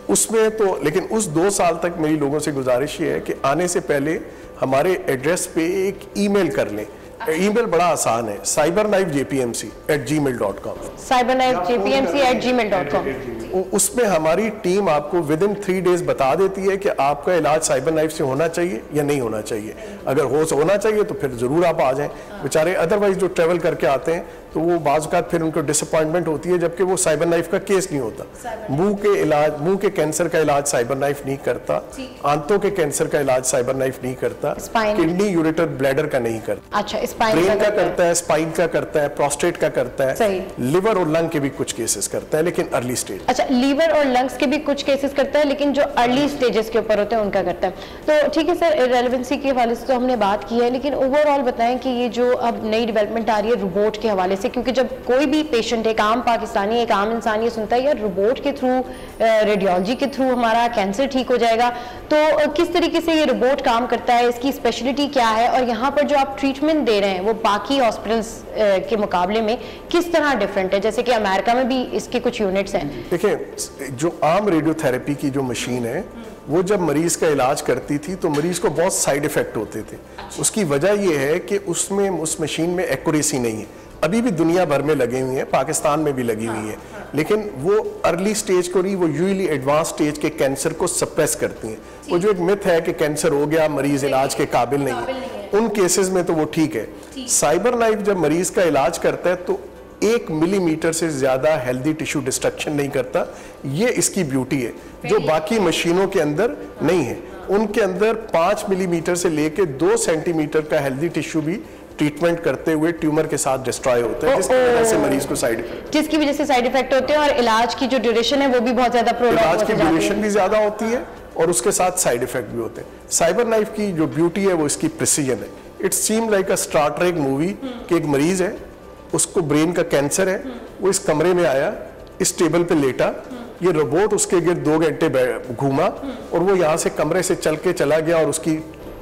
उसमें तो। लेकिन उस 2 साल तक मेरी लोगों से गुजारिश ये है कि आने से पहले हमारे एड्रेस पे एक ईमेल कर लें। ईमेल बड़ा आसान है, cyberknifejpmc@gmail.com, cyberknifejpmc@gmail.com। उसमें हमारी टीम आपको विद इन 3 डेज बता देती है कि आपका इलाज साइबर नाइफ से होना चाहिए या नहीं होना चाहिए। अगर होना चाहिए तो फिर ज़रूर आप आ जाएं। बेचारे अदरवाइज जो ट्रेवल करके आते हैं तो वो बाज़ औक़ात फिर उनको डिसअपॉइंटमेंट होती है, जबकि वो साइबर नाइफ का केस नहीं होता। मुंह के कैंसर का इलाज साइबर नाइफ नहीं करता, आंतों के कैंसर का इलाज साइबर नाइफ नहीं करता, किडनी, यूरेटर, ब्लैडर का नहीं करता। अच्छा, ब्रेन का करता है, स्पाइन का करता है, प्रोस्टेट का करता है, लिवर और लंग के भी कुछ केसेस करता है, लेकिन अर्ली स्टेज। अच्छा, लीवर और लंग्स के भी कुछ केसेस करता है, लेकिन जो अर्ली स्टेजेस के ऊपर होते हैं उनका करता है। तो ठीक है सर, रेलेवेंसी के हवाले से तो हमने बात की है, लेकिन ओवरऑल बताएं कि ये जो अब नई डेवलपमेंट आ रही है रोबोट के हवाले से, क्योंकि जब कोई भी पेशेंट, एक आम पाकिस्तानी, एक आम इंसान ये सुनता है यार रोबोट के थ्रू, रेडियोलॉजी के थ्रू हमारा कैंसर ठीक हो जाएगा, तो किस तरीके से ये रोबोट काम करता है, इसकी स्पेशलिटी क्या है, और यहाँ पर जो आप ट्रीटमेंट दे रहे हैं वो बाकी हॉस्पिटल्स के मुकाबले में किस तरह डिफरेंट है? जैसे कि अमेरिका में भी इसके कुछ यूनिट्स हैं। देखिए, जो आम रेडियोथेरेपी की जो मशीन है वो जब मरीज का इलाज करती थी तो मरीज को बहुत साइड इफेक्ट होते थे। उसकी वजह यह है कि उसमें उस मशीन में एक्यूरेसी नहीं है। अभी भी दुनिया भर में लगी हुई है, पाकिस्तान में भी लगी हुई है, लेकिन वो अर्ली स्टेज को नहीं, वो यूजुअली एडवांस स्टेज के कैंसर को सप्रेस करती हैं। वो जो एक मिथ है कि कैंसर हो गया, मरीज इलाज के काबिल नहीं है, उन केसेस में तो वो ठीक है। साइबर नाइफ जब मरीज का इलाज करता है तो 1 मिलीमीटर से ज्यादा हेल्दी टिश्यू डिस्ट्रक्शन नहीं करता। ये इसकी ब्यूटी है जो बाकी मशीनों के अंदर नहीं है। उनके अंदर 5 मिलीमीटर से लेके 2 सेंटीमीटर का हेल्दी टिश्यू भी ट्रीटमेंट करते हुए ट्यूमर के साथ डिस्ट्रॉय होता है, जिसकी वजह से मरीज को साइड इफेक्ट, जिसकी वजह से साइड इफेक्ट होते हैं, और इलाज की जो ड्यूरेशन है वो भी बहुत ज्यादा प्रोलॉन्ग होती है। इलाज की ड्यूरेशन भी ज्यादा होती है और उसके साथ साइड इफेक्ट भी होते हैं। साइबर नाइफ की जो ब्यूटी है वो इसकी प्रिसीजन है। It seem like a Star Trek movie कि एक मरीज है, उसको ब्रेन का कैंसर है, वो इस कमरे में आया, इस टेबल पे लेटा, ये रोबोट उसके गिर्द 2 घंटे घूमा और वो यहाँ से कमरे से चल के चला गया और उसकी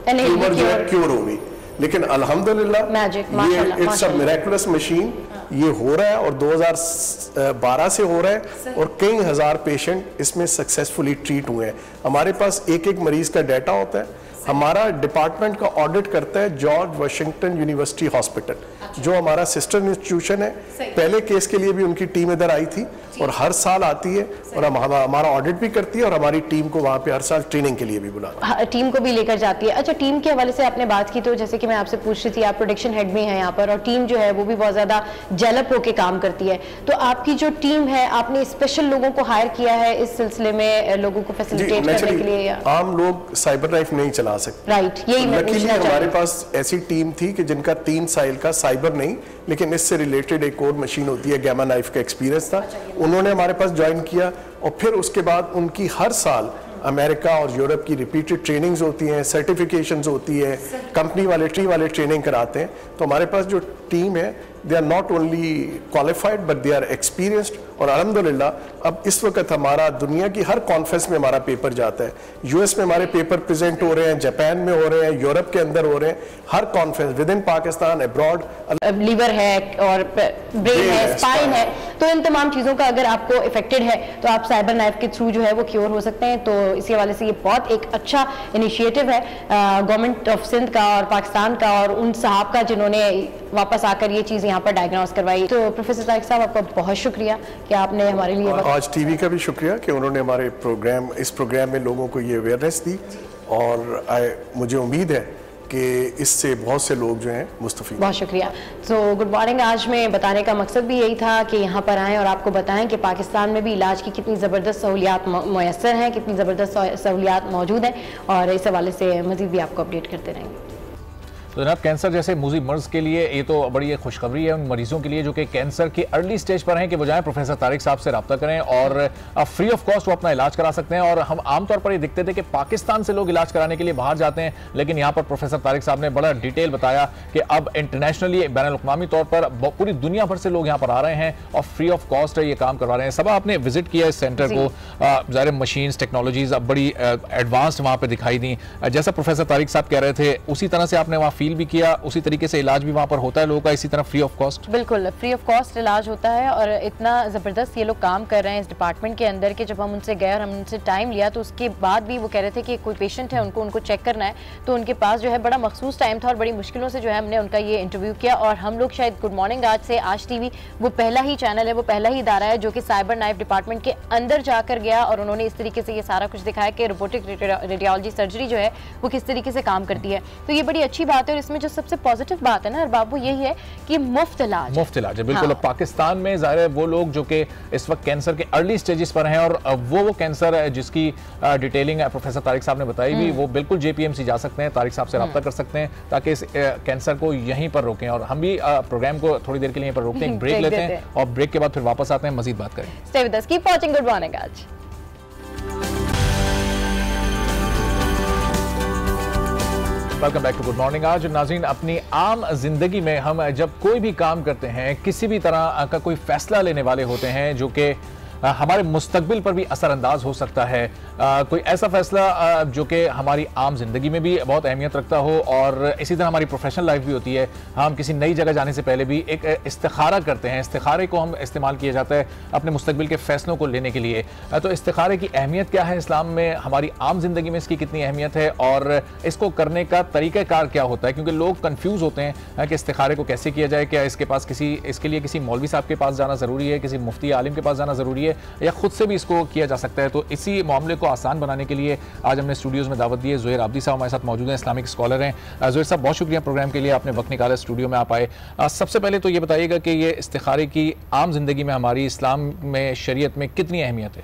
ट्यूमर जो है क्योर हो गई। लेकिन अल्हम्दुलिल्लाह ये इट्स अ मिरेकुलस मशीन, ये हो रहा है और 2012 से हो रहा है और कई हज़ार पेशेंट इसमें सक्सेसफुली ट्रीट हुए हैं। हमारे पास एक मरीज का डाटा होता है। हमारा डिपार्टमेंट का ऑडिट करता है जॉर्ज वाशिंगटन यूनिवर्सिटी हॉस्पिटल, जो हमारा सिस्टर इंस्टीट्यूशन है। पहले केस के लिए भी उनकी टीम इधर आई थी और हर साल आती है और हमारा ऑडिट भी करती है और हमारी टीम को वहाँ पे हर साल ट्रेनिंग के लिए भी बुलाती है। टीम को भी लेकर जाती है। अच्छा, टीम के हवाले से आपने बात की, तो जैसे कि मैं आपसे पूछ रही थी, आप प्रोडक्शन हेड में हैं यहाँ पर और टीम जो है वो भी बहुत ज़्यादा डेवलप होकर काम करती है, तो आपकी जो टीम है, आपने स्पेशल लोगों को हायर किया है इस सिलसिले में लोगों को फैसिलिटेट करने के लिए? आम लोग साइबर नाइफ नहीं चला सकते, राइट, यही मैं पूछना चाहती हूं। हमारे पास ऐसी टीम थी कि जिनका 3 साल का साइबर नहीं लेकिन इससे रिलेटेड एक और मशीन होती है गैमा नाइफ का एक्सपीरियंस था। उन्होंने हमारे पास ज्वाइन किया और फिर उसके बाद उनकी हर साल अमेरिका और यूरोप की रिपीटेड ट्रेनिंग्स होती हैं, सर्टिफिकेशंस होती है, कंपनी वाले ट्रेनिंग कराते हैं। तो हमारे पास जो टीम है, they are not only qualified but they are experienced. और अल्हम्दुलिल्लाह अब इस वक्त हमारा दुनिया की हर कॉन्फ्रेंस में हमारा पेपर जाता है। यूएस में हमारे पेपर प्रेजेंट हो रहे हैं, जापान में हो रहे हैं, यूरोप के अंदर हो रहे हैं, हर conference within Pakistan, abroad. Liver है और ब्रेन है, स्पाइन है, तो इन तमाम चीज़ों का अगर आपको इफेक्टेड है तो आप साइबर नाइफ के थ्रू जो है वो क्योर हो सकते हैं। तो इसी हवाले से ये बहुत एक अच्छा इनिशिएटिव है गवर्नमेंट ऑफ सिंध का और पाकिस्तान का और उन साहब का जिन्होंने वापस आकर ये चीज़ यहाँ पर डायग्नोस करवाई। तो प्रोफेसर तारिक साहब, आपका बहुत शुक्रिया कि आपने हमारे लिए आज टीवी का भी शुक्रिया कि उन्होंने हमारे इस प्रोग्राम में लोगों को ये अवेयरनेस दी और मुझे उम्मीद है कि इससे बहुत से लोग जो हैं मुस्तफ़ीद। बहुत शुक्रिया। तो गुड मॉर्निंग आज में बताने का मकसद भी यही था कि यहाँ पर आएँ और आपको बताएं कि पाकिस्तान में भी इलाज की कितनी ज़बरदस्त सहूलियात मुयस्सर हैं, कितनी ज़बरदस्त सहूलियात मौजूद हैं, और इस हवाले से मज़ीद भी आपको अपडेट करते रहेंगे। तो जनाब कैंसर जैसे मूजी मर्ज के लिए ये तो बड़ी खुशखबरी है उन मरीजों के लिए जो कि कैंसर के अर्ली स्टेज पर हैं कि वो जाएं प्रोफेसर तारिक साहब से रब्ता करें और फ्री ऑफ कॉस्ट वो अपना इलाज करा सकते हैं। और हम आमतौर पर ये दिखते थे कि पाकिस्तान से लोग इलाज कराने के लिए बाहर जाते हैं, लेकिन यहाँ पर प्रोफेसर तारिक साहब ने बड़ा डिटेल बताया कि अब इंटरनेशनली बैनुल-अक़वामी तौर पर पूरी दुनिया भर से लोग यहाँ पर आ रहे हैं और फ्री ऑफ कॉस्ट ये काम करवा रहे हैं। सब आपने विजिट किया इस सेंटर को, ज़ाहिर मशीन्स टेक्नोलॉजीज अब बड़ी एडवांस्ड वहाँ पर दिखाई दी। जैसा प्रोफेसर तारिक साहब कह रहे थे उसी तरह से आपने वहाँ फील भी किया, उसी तरीके से इलाज भी वहाँ पर होता है लोगों का इसी तरह फ्री ऑफ कॉस्ट? बिल्कुल फ्री ऑफ कॉस्ट इलाज होता है और इतना ज़बरदस्त ये लोग काम कर रहे हैं इस डिपार्टमेंट के अंदर कि जब हम उनसे गए और हम उनसे टाइम लिया तो उसके बाद भी वो कह रहे थे कि कोई पेशेंट है उनको चेक करना है, तो उनके पास जो है बड़ा मखसूस टाइम था और बड़ी मुश्किलों से जो है हमने उनका ये इंटरव्यू किया। और हम लोग शायद गुड मॉर्निंग आज से आज टीवी वो पहला ही चैनल है, वो पहला ही इदारा है जो कि साइबर नाइफ डिपार्टमेंट के अंदर जाकर गया और उन्होंने इस तरीके से ये सारा कुछ दिखाया कि रोबोटिक रेडियोलॉजी सर्जरी जो है वो किस तरीके से काम करती है। तो ये बड़ी अच्छी बात है और इसमें जो सबसे पॉजिटिव बात है ना बाबू यही है कि मुफ्त इलाज है। बिल्कुल। हाँ। पाकिस्तान में ज़ाहिर है वो लोग जो कि इस वक्त कैंसर के अर्ली स्टेजेस पर हैं और वो कैंसर जिसकी डिटेलिंग प्रोफेसर तारिक साहब ने बताई भी, वो बिल्कुल JPMC जा सकते हैं, तारिक साहब से रब्ता कर सकते हैं ताकि इस कैंसर को यहीं पर रोकें। और हम भी प्रोग्राम को थोड़ी देर के लिए यहीं पर रोकते हैं, ब्रेक लेते हैं और ब्रेक के बाद फिर वापस आते हैं, मजीद बात करें। Stay with us, keep watching good morning Aaj. Welcome back to good morning Aaj. नाज़रीन, अपनी आम जिंदगी में हम जब कोई भी काम करते हैं, किसी भी तरह का कोई फैसला लेने वाले होते हैं जो कि हमारे मुस्तकबिल पर भी असरअंदाज हो सकता है, कोई ऐसा फैसला जो कि हमारी आम जिंदगी में भी बहुत अहमियत रखता हो और इसी तरह हमारी प्रोफेशनल लाइफ भी होती है। हम किसी नई जगह जाने से पहले भी एक इस्तिखारा करते हैं, इस्तिखारे को हम इस्तेमाल किया जाता है अपने मुस्तकबिल के फैसलों को लेने के लिए। तो इस्तिखारे की अहमियत क्या है इस्लाम में, हमारी आम जिंदगी में इसकी कितनी अहमियत है और इसको करने का तरीक़ाकार क्या होता है, क्योंकि लोग कन्फ्यूज़ होते हैं कि इस्तिखारे को कैसे किया जाए, क्या इसके लिए किसी मौलवी साहब के पास जाना ज़रूरी है, किसी मुफ्ती आलिम के पास जाना ज़रूरी है या खुद से भी इसको किया जा सकता है। तो इसी मामले को आसान बनाने के लिए आज हमने स्टूडियोज़ में दावत दी है। ज़ुहैर आबदी साहब हमारे साथ मौजूद हैं, इस्लामिक स्कॉलर हैं। ज़ुहैर साहब, बहुत शुक्रिया प्रोग्राम के लिए, आपने वक्त निकाला स्टूडियो में आप आए। सबसे पहले तो ये बताइएगा कि ये इस्तिखारे की आम जिंदगी में हमारी इस्लाम में, शरीयत में कितनी अहमियत है?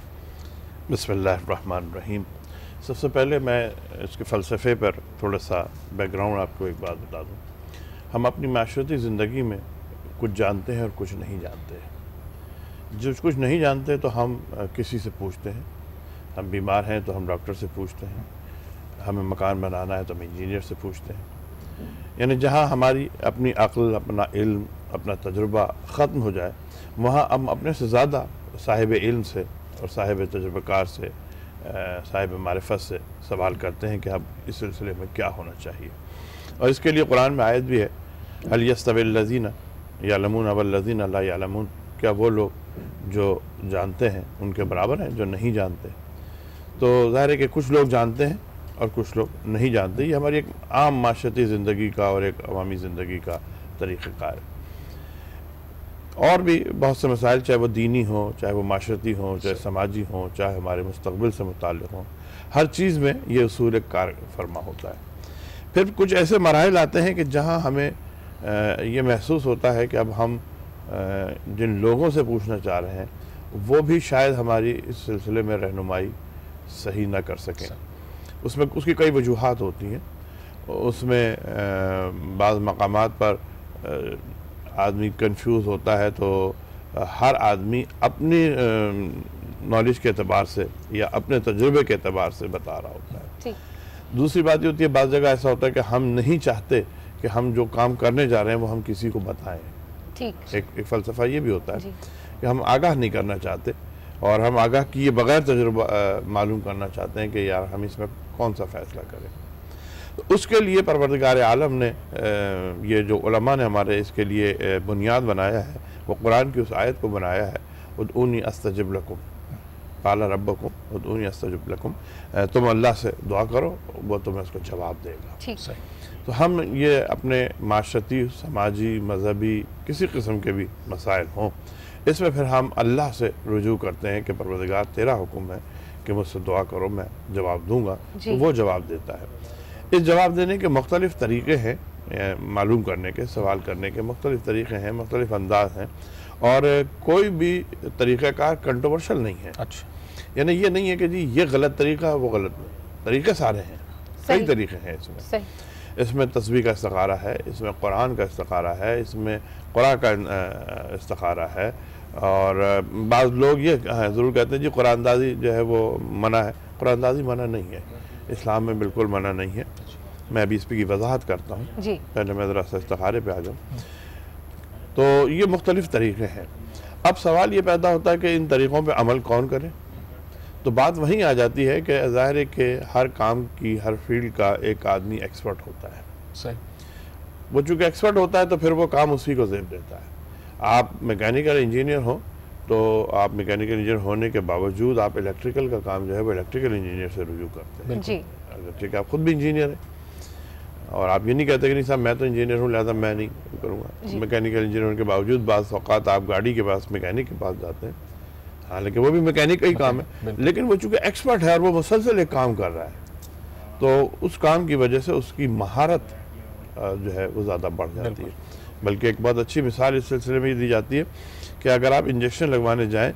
बिस्मिल्लाहिर्रहमानिर्रहीम। सबसे पहले मैं इसके फ़लसफ़े पर थोड़ा सा बैकग्राउंड आपको एक बात बता दूँ। हम अपनी माशरती ज़िंदगी में कुछ जानते हैं और कुछ नहीं जानते हैं। जो कुछ नहीं जानते तो हम किसी से पूछते हैं, हम बीमार हैं तो हम डॉक्टर से पूछते हैं, हमें मकान बनाना है तो हम इंजीनियर से पूछते हैं। यानी जहाँ हमारी अपनी अक्ल, अपना इल्म, अपना तजुर्बा ख़त्म हो जाए वहाँ हम अपने से ज़्यादा साहिब इल्म से और साहिब तजुर्बाकार से, साहिब मारिफत से सवाल करते हैं कि अब इस सिलसिले में क्या होना चाहिए। और इसके लिए कुरान में आयत भी है, हल यस्तविल लज़ीना यअलमून वल लज़ीना ला यअलमून, क्या वो लोग जो जानते हैं उनके बराबर हैं जो नहीं जानते। तो ज़ाहिर है कि कुछ लोग जानते हैं और कुछ लोग नहीं जानते। ये हमारी एक आम माशरती ज़िंदगी का और एक अवामी ज़िंदगी का तरीक़ाकार है। और भी बहुत से मसाइल, चाहे वो दीनी हो, चाहे वो माशरती हो, चाहे समाजी हो, चाहे हमारे मुस्तक़बिल से मुताल्लिक़ हों, हर चीज़ में ये उसूल कार फरमा होता है। फिर कुछ ऐसे मराहिल आते हैं कि जहाँ हमें ये महसूस होता है कि अब हम जिन लोगों से पूछना चाह रहे हैं वो भी शायद हमारी इस सिलसिले में रहनुमाई सही ना कर सकें। उसमें उसकी कई वजूहात होती हैं। उसमें बाज़ मकामात पर आदमी कंफ्यूज होता है, तो हर आदमी अपनी नॉलेज के एतबार से या अपने तजुर्बे के एतबार से बता रहा होता है। दूसरी बात ये होती है, बाज़ जगह ऐसा होता है कि हम नहीं चाहते कि हम जो काम करने जा रहे हैं वो हम किसी को बताएं। एक फ़लसफ़ा ये भी होता है कि हम आगाह नहीं करना चाहते और हम आगाह किए बगैर तजुर्बा मालूम करना चाहते हैं कि यार हम इसमें कौन सा फ़ैसला करें। तो उसके लिए परवरदिगार आलम ने ये जो उलमा ने हमारे इसके लिए बुनियाद बनाया है, वो कुरान की उस आयत को बनाया है, उदऊनी अस्तजिब लकुम काला रब्बकुम उदऊनी अस्तजिब लकुम, तुम अल्लाह से दुआ करो वो तुम्हें उसको जवाब देगा। ठीक है। तो हम ये अपने माशरती, समाजी, मजहबी किसी किस्म के भी मसाइल हों, इसमें फिर हम अल्लाह से रुजू करते हैं कि परवरदिगार तेरा हुक्म है कि मुझसे दुआ करो, मैं जवाब दूंगा। तो वो जवाब देता है। इस जवाब देने के मुख्तलिफ़ तरीक़े हैं, मालूम करने के, सवाल करने के मुख्तलिफ़ तरीक़े हैं, मुख्तलिफ़ अंदाज हैं और कोई भी तरीक़ाकार कंट्रोवर्शल नहीं है। अच्छा, यानी ये नहीं है कि जी ये गलत तरीक़ा, वो गलत तरीक़े सारे हैं, कई तरीक़े हैं इसमें। इसमें तस्बीह का इस्तिखारा है, इसमें कुरान का इस्तिखारा है, इसमें कुरान का इस्तिखारा है। और बाज़ लोग ये ज़रूर कहते हैं जी कुरानदाजी जो है वो मना है। कुरानदाजी मना नहीं है, इस्लाम में बिल्कुल मना नहीं है। मैं अभी इस पर की वजाहत करता हूँ, पहले मैं ज़रा सा इस्तिखारे पे आ जाऊँ। तो ये मुख्तलिफ़ तरीक़े हैं। अब सवाल ये पैदा होता है कि इन तरीक़ों पे अमल कौन करे। तो बात वहीं आ जाती है कि ज़ाहिर है कि हर काम की, हर फील्ड का एक आदमी एक्सपर्ट होता है। सही। वो चूँकि एक्सपर्ट होता है तो फिर वो काम उसी को ज़ेब देता है। आप मैकेनिकल इंजीनियर हो तो आप मैकेनिकल इंजीनियर होने के बावजूद आप इलेक्ट्रिकल का काम जो है वो इलेक्ट्रिकल इंजीनियर से रुजू करते हैं। जी। अगर ठीक है, आप खुद भी इंजीनियर हैं और आप ये नहीं कहते कि नहीं साहब मैं तो इंजीनियर हूँ लिहाजा मैं नहीं करूँगा। मैकेनिकल इंजीनियर होने के बावजूद बाज़ औक़ात आप गाड़ी के पास मैकेनिक के पास जाते हैं, हालांकि वो भी मैकेनिक का ही काम है, लेकिन वो चूँकि एक्सपर्ट है और वो मुसलसल एक काम कर रहा है तो उस काम की वजह से उसकी महारत जो है वो ज़्यादा बढ़ जाती है। बल्कि एक बहुत अच्छी मिसाल इस सिलसिले में दी जाती है कि अगर आप इंजेक्शन लगवाने जाएँ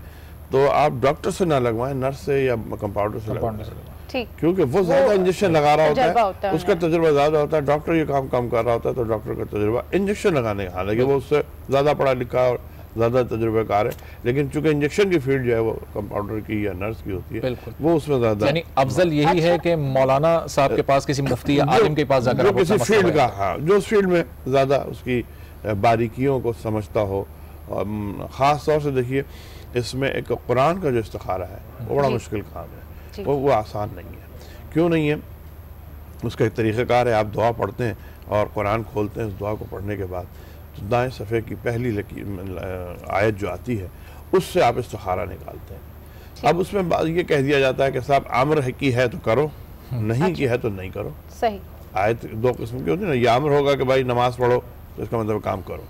तो आप डॉक्टर से ना लगवाएं, नर्स से या कंपाउंडर से लगवाएं, क्योंकि वो ज़्यादा इंजेक्शन लगा रहा होता है, उसका तजुर्बा ज़्यादा होता है। डॉक्टर ये काम कम कर रहा होता है तो डॉक्टर का तजुर्बा इंजेक्शन लगाने का, हालांकि वो उससे ज़्यादा पढ़ा लिखा और ज़्यादा तजुर्बेकार है, लेकिन चूंकि इंजेक्शन की फील्ड जो है वो कंपाउंडर की या नर्स की होती है, वो उसमें ज़्यादा यानी अफजल यही है कि मौलाना साहब के पास, किसी मुफ्ती या आलिम के पास जाकर किसी फील्ड का, हाँ, जो उस फील्ड में ज़्यादा उसकी बारीकियों को समझता हो। और ख़ास तौर से देखिए इसमें एक कुरान का जो इस्तिखारा है वो बड़ा मुश्किल काम है, वो आसान नहीं है। क्यों नहीं है? उसका एक तरीक़ाकार है। आप दुआ पढ़ते हैं और कुरान खोलते हैं, उस दुआ को पढ़ने के बाद तो दाएं सफ़े की पहली आयत जो आती है उससे आप इस्तिखारा निकालते हैं। अब उसमें ये कह दिया जाता है कि साहब आमर है की है तो करो, नहीं की है तो नहीं करो। सही। आयत दो किस्म की होती है ना, ये आमर होगा कि भाई नमाज पढ़ो तो इसका मतलब काम करो,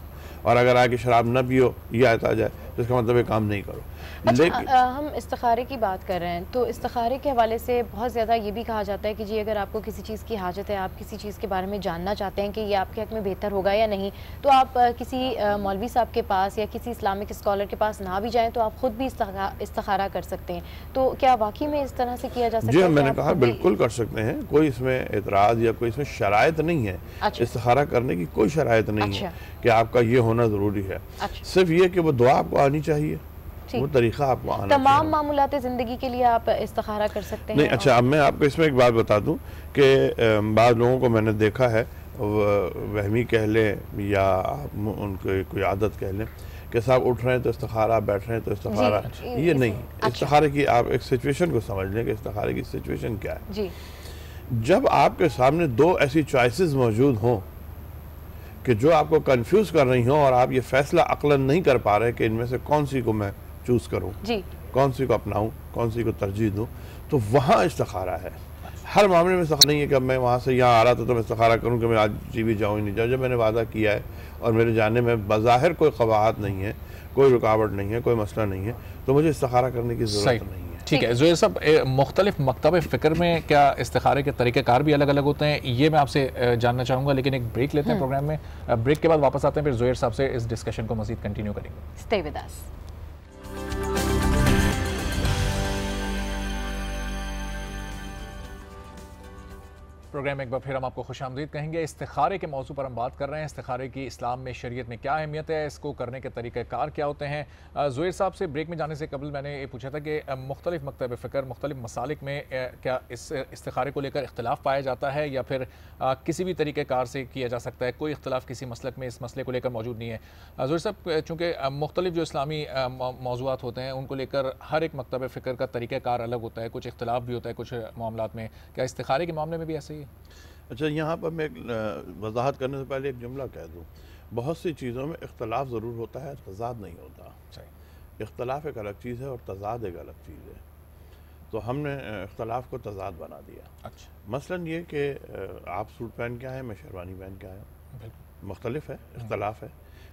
और अगर आके शराब न पियो ये आयत आ जाए तो इसका मतलब ये काम नहीं करो। अच्छा, हम इस्तिखारे की बात कर रहे हैं तो इस्तिखारे के हवाले से बहुत ज़्यादा ये भी कहा जाता है कि जी अगर आपको किसी चीज़ की हाजत है, आप किसी चीज़ के बारे में जानना चाहते हैं कि ये आपके हक़ में बेहतर होगा या नहीं, तो आप किसी मौलवी साहब के पास या किसी इस्लामिक स्कॉलर के पास ना भी जाएँ तो आप ख़ुद भी इस्तिखारा कर सकते हैं। तो क्या वाकई में इस तरह से किया जा सकता है? जी, मैंने कहा बिल्कुल कर सकते हैं, कोई इसमें एतराज़ या कोई इसमें शराइत नहीं है। इस्तिखारा करने की कोई शराइत नहीं है कि आपका ये होना ज़रूरी है। सिर्फ ये कि वो दुआ आपको आनी चाहिए, वो तरीका आपको आना चाहिए। तमाम मामूलात ज़िंदगी के लिए आप इस्तिखारा कर सकते हैं। नहीं, अच्छा, अब मैं आपको इसमें एक बात बता दूं कि बाद लोगों को मैंने देखा है, वहमी कह लें या उनकी कोई आदत कह लें कि साहब उठ रहे हैं तो इस्तिखारा, बैठ रहे हैं तो इस्तिखारा। ये नहीं, इस्तिखारे की आप एक सिचुएशन को समझ लें कि इस्तिखारे की सिचुएशन क्या है। जी। जब आपके सामने दो ऐसी चॉइसेस मौजूद हों कि जो आपको कंफ्यूज कर रही हों और आप ये फैसला अक्लन नहीं कर पा रहे कि इनमें से कौन सी को मैं चूज़ करूं, कौन सी को अपनाऊं, कौन सी को तरजीह दूं, तो वहाँ इस्तिखारा है। हर मामले में इस्तिखारा नहीं है कि अब मैं वहाँ से यहाँ आ रहा था तो मैं इस्तिखारा करूँ कि मैं आज जी भी जाऊँ ही नहीं जाऊँ। जब मैंने वादा किया है और मेरे जाने में बज़ाहिर कोई क़वाहत नहीं है, कोई रुकावट नहीं है, कोई मसला नहीं है, तो मुझे इस्तिखारा करने की ज़रूरत नहीं है। ठीक है ज़ुहैर साहब, मुख्तलिफ मकतब फ़िक्र में क्या इस्तिखारे के तरीक़ेकार भी अलग अलग होते हैं, ये मैं आपसे जानना चाहूँगा, लेकिन एक ब्रेक लेते हैं प्रोग्राम में। ब्रेक के बाद वापस आते हैं, फिर ज़ुहैर साहब से इस डिस्कशन को मज़ीद कंटिन्यू करेंगे। Stay with us. प्रोग्राम में एक बार फिर हम आपको खुशामदीद कहेंगे। इस्तिखारे के मौजू पर हम बात कर रहे हैं। इस्तिखारे की इस्लाम में, शरीयत में क्या अहमियत है, इसको करने के तरीक़ाकार क्या होते हैं। ज़ुहैर साहब से ब्रेक में जाने से कबल मैंने ये पूछा था कि मुख्तलिफ मकतब फ़िक्र, मुख्तलिफ मसालिक में क्या इस इस्तिखारे को लेकर इख्तिलाफ़ पाया जाता है या फिर किसी भी तरीक़ाकार से किया जा सकता है? कोई इख्तिलाफ़ किसी मसलक में इस मसले को लेकर मौजूद नहीं है। ज़ुहैर साहब, चूँकि मुख्तलिफ जो इस्लामी मौज़ूआत होते हैं उनको लेकर हर एक मकतब फ़िक्र का तरीक़ाकार अलग होता है, कुछ इख्तिलाफ़ भी होता है कुछ मामलात में। क्या इस्तिखारे के मामले में भी ऐसे ही है? अच्छा, यहाँ पर मैं वजाहत करने से पहले एक जुमला कह दूँ। बहुत सी चीज़ों में इख्तलाफ ज़रूर होता है, तज़ाद नहीं होता। इख्तलाफ एक अलग चीज़ है और तज़ाद एक अलग चीज़ है। तो हमने इख्तलाफ को तज़ाद बना दिया। अच्छा, मसलन ये कि आप सूट पहन के आए, मैं शेरवानी पहन के आया, मुख्तलिफ है, इख्तलाफ है,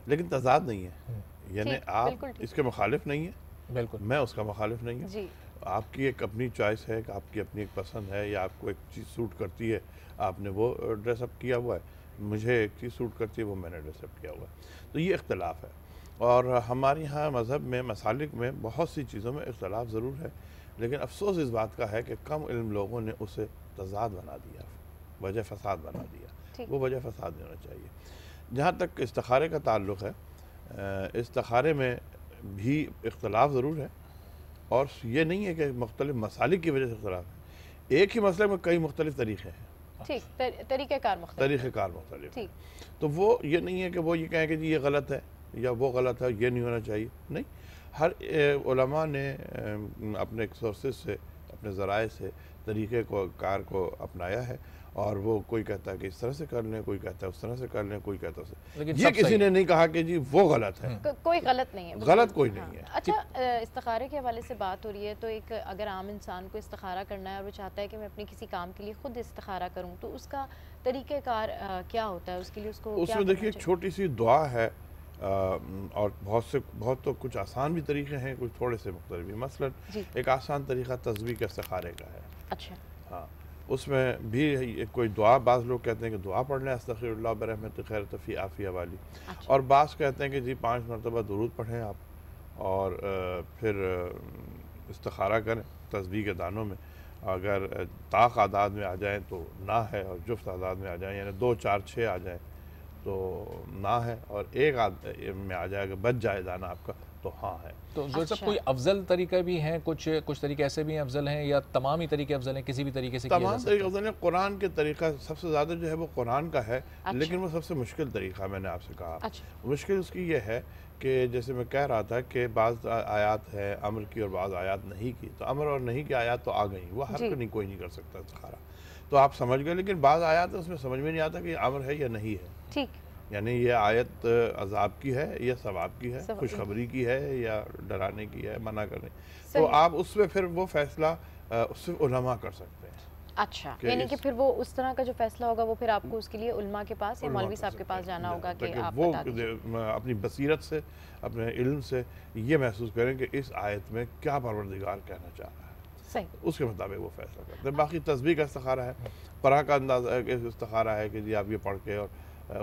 लेकिन तज़ाद नहीं है। यानी आप इसके मुखालिफ नहीं है, बिल्कुल मैं उसका मुखालिफ नहीं है। आपकी एक अपनी चॉइस है, आपकी अपनी एक पसंद है, या आपको एक चीज़ सूट करती है, आपने वो ड्रेसअप किया हुआ है, मुझे एक चीज़ सूट करती है, वो मैंने ड्रेसअप किया हुआ है। तो ये इख्तलाफ है। और हमारे यहाँ मज़हब में, मसालिक में बहुत सी चीज़ों में इख्तलाफ ज़रूर है, लेकिन अफसोस इस बात का है कि कम इल्म लोगों ने उसे तज़ाद बना दिया, वजह फ़साद बना दिया। वो वजह फसाद नहीं होना चाहिए। जहाँ तक इस्तिखारे का ताल्लुक़ है, इस्तिखारे में भी इख्तलाफ ज़रूर है और ये नहीं है कि मुख्तलिफ मसालिक की वजह से इख्तलाफ है। एक ही मसले में कई मुख्तलिफ तरीक़े हैं, ठीक, तरीक़ेकार मुख्तलिफ, ठीक। तो वो ये नहीं है कि वो ये कहें कि जी ये गलत है या वो गलत है, ये नहीं होना चाहिए। नहीं, हर उलमा ने अपने सोर्सेज से, अपने ज़राए से तरीक़े को कार को अपनाया है और वो कोई कहता है कि इस तरह से कर लें, कोई कहता है उस तरह से कर लें, कोई कहता है लेकिन ये किसी ने नहीं कहा कि जी वो गलत है। कोई गलत नहीं है, गलत कोई नहीं है। अच्छा, इस्तिखारे के हवाले से बात हो रही है, तो एक अगर आम इंसान को इस्तिखारा करना है और वो चाहता है कि मैं अपने किसी काम के लिए खुद इस्तिखारा करूँ, तो उसका तरीक़ेकार क्या होता है? उसके लिए उसको उसमें देखिए एक छोटी सी दुआ है और बहुत तो कुछ आसान भी तरीके हैं, कुछ थोड़े से मुख्तलिफ भी। मसलन एक आसान तरीका तस्बीह के इस्तिखारे का है। अच्छा, हाँ, उसमें भी कोई दुआ, बाज़ लोग कहते हैं कि दुआ पढ़ लें अस्तग़फिरुल्लाह बिरहमतिही खैर तफ़ी आफ़िया वाली। अच्छा। और बाज़ कहते हैं कि जी 5 मरतबा दुरूद पढ़ें आप और फिर इस्तिखारा करें तस्बीह के दानों में। अगर ताक़ आदाद में आ जाएँ तो ना है, और जुफ्त आदाद में आ जाएँ यानी 2, 4, 6 आ जाएँ तो ना है, और एक में आ जाएगा बच जाए दाना आपका तो हाँ है। तो जो सब कोई अफजल तरीके भी हैं, कुछ तरीके ऐसे भी अफजल हैं, या तमाम ही तरीके अफजल हैं, किसी भी तरीके से तमाम तरीके अफजल हैं? कुरान के तरीका सबसे ज़्यादा जो है वो कुरान का है। अच्छा। लेकिन वो सबसे मुश्किल तरीका मैंने आपसे कहा। अच्छा। मुश्किल उसकी ये है कि जैसे मैं कह रहा था कि बाज़ आयात है अमर की और बाज़ आयात नहीं की, तो अमर और नहीं की आयात तो आ गई, वो हर कोई नहीं कर सकता इस्तिखारा, तो आप समझ गए। लेकिन बाज़ आयात है उसमें समझ में नहीं आता कि अमर है या नहीं है। ठीक, यानी ये आयत अजाब की है या सवाब की है, खुशखबरी की है या डराने की है, मना करने, तो आप उसमें फिर वो फैसला उससे उलमा कर सकते हैं। अच्छा, यानी कि फिर वो उस तरह का जो फैसला होगा वो फिर आपको उसके लिए उलमा के पास या मौलवी साहब के पास जाना होगा कि आप वो अपनी बसीरत से, अपने इल्म से ये महसूस करें कि इस आयत में क्या परवरदिगार कहना चाह रहा है, सही, उसके मुताबिक वो फैसला करते हैं। बाकी तस्बीह का इस्तिखारा है, परा का अंदाज़ा इस्तिखारा है कि जी आप ये पढ़ के, और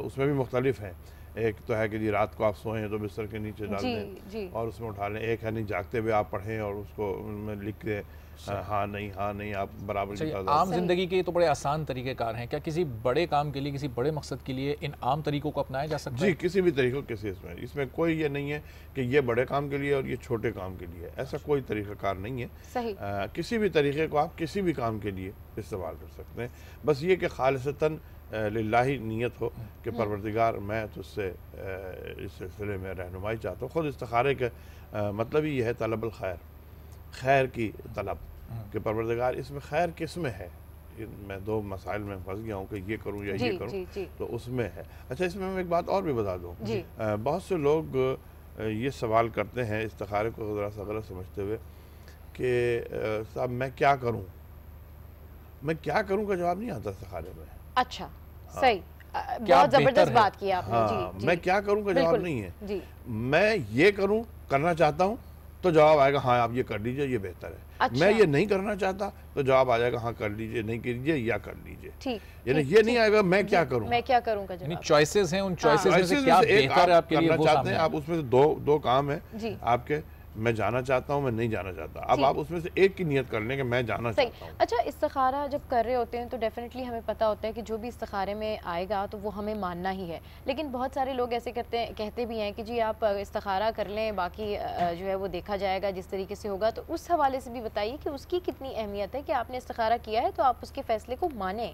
उसमें भी मुख्तलिफ हैं। एक तो है कि जी रात को आप सोएं तो बिस्तर के नीचे डाल दें और उसमें उठा लें। एक है नहीं जागते हुए आप पढ़ें और उसको उनमें लिख दें हाँ नहीं आप बराबर की। आम जिंदगी के तो बड़े आसान तरीक़ेकार हैं, क्या किसी बड़े काम के लिए, किसी बड़े मकसद के लिए इन आम तरीक़ों को अपनाया जा सकता है? जी, किसी भी तरीक़ों किसी इसमें कोई ये नहीं है कि ये बड़े काम के लिए और ये छोटे काम के लिए, ऐसा कोई तरीक़ाकार नहीं है। सही। किसी भी तरीक़े को आप किसी भी काम के लिए इस्तेमाल कर सकते हैं, बस ये कि खालिसतन लिल्लाही नियत हो कि परवरदिगार मैं तुझसे इस सिलसिले में रहनुमाई चाहता हूँ। ख़ुद इस्तिखारे का मतलब ही यह है तलबुल खैर, खैर की तलब, कि परवरदिगार इसमें खैर किस में है। मैं 2 मसाइल में फंस गया हूँ कि ये करूँ या ये करूँ, तो उसमें है। अच्छा, इसमें मैं एक बात और भी बता दूँ, बहुत से लोग ये सवाल करते हैं इस्तिखारे को ज़रा सा गलत समझते हुए कि साहब मैं क्या करूँ का जवाब नहीं आता इस्तिखारे में। अच्छा, सही, बहुत जबरदस्त बात की आपने। जी, मैं क्या करूं का जवाब नहीं है जी। मैं ये करना चाहता हूं तो जवाब आएगा हाँ आप ये कर लीजिए, ये बेहतर है। अच्छा। मैं ये नहीं करना चाहता तो जवाब आ जाएगा हाँ कर लीजिए, नहीं कीजिए या कर लीजिए। ठीक, यानी ये नहीं आएगा मैं क्या करूं का जवाब। चॉइसेस हैं, उन चॉइसेस में से क्या बेहतर है आपके लिए करना चाहते हैं आप, उसमें से दो काम है आपके, मैं जाना चाहता हूँ, मैं नहीं जाना चाहता। अब आप उसमें से एक की नियत कर लें कि मैं जाना चाहता हूँ। अच्छा, इस्तिखारा जब कर रहे होते हैं तो डेफिनेटली हमें पता होता है कि जो भी इस्तिखारे में आएगा तो वो हमें मानना ही है, लेकिन बहुत सारे लोग ऐसे कहते भी हैं कि जी आप इस्तिखारा कर लें, बाकी जो है वो देखा जाएगा जिस तरीके से होगा। तो उस हवाले से भी बताइए कि उसकी कितनी अहमियत है कि आपने इस्तिखारा किया है तो आप उसके फैसले को माने।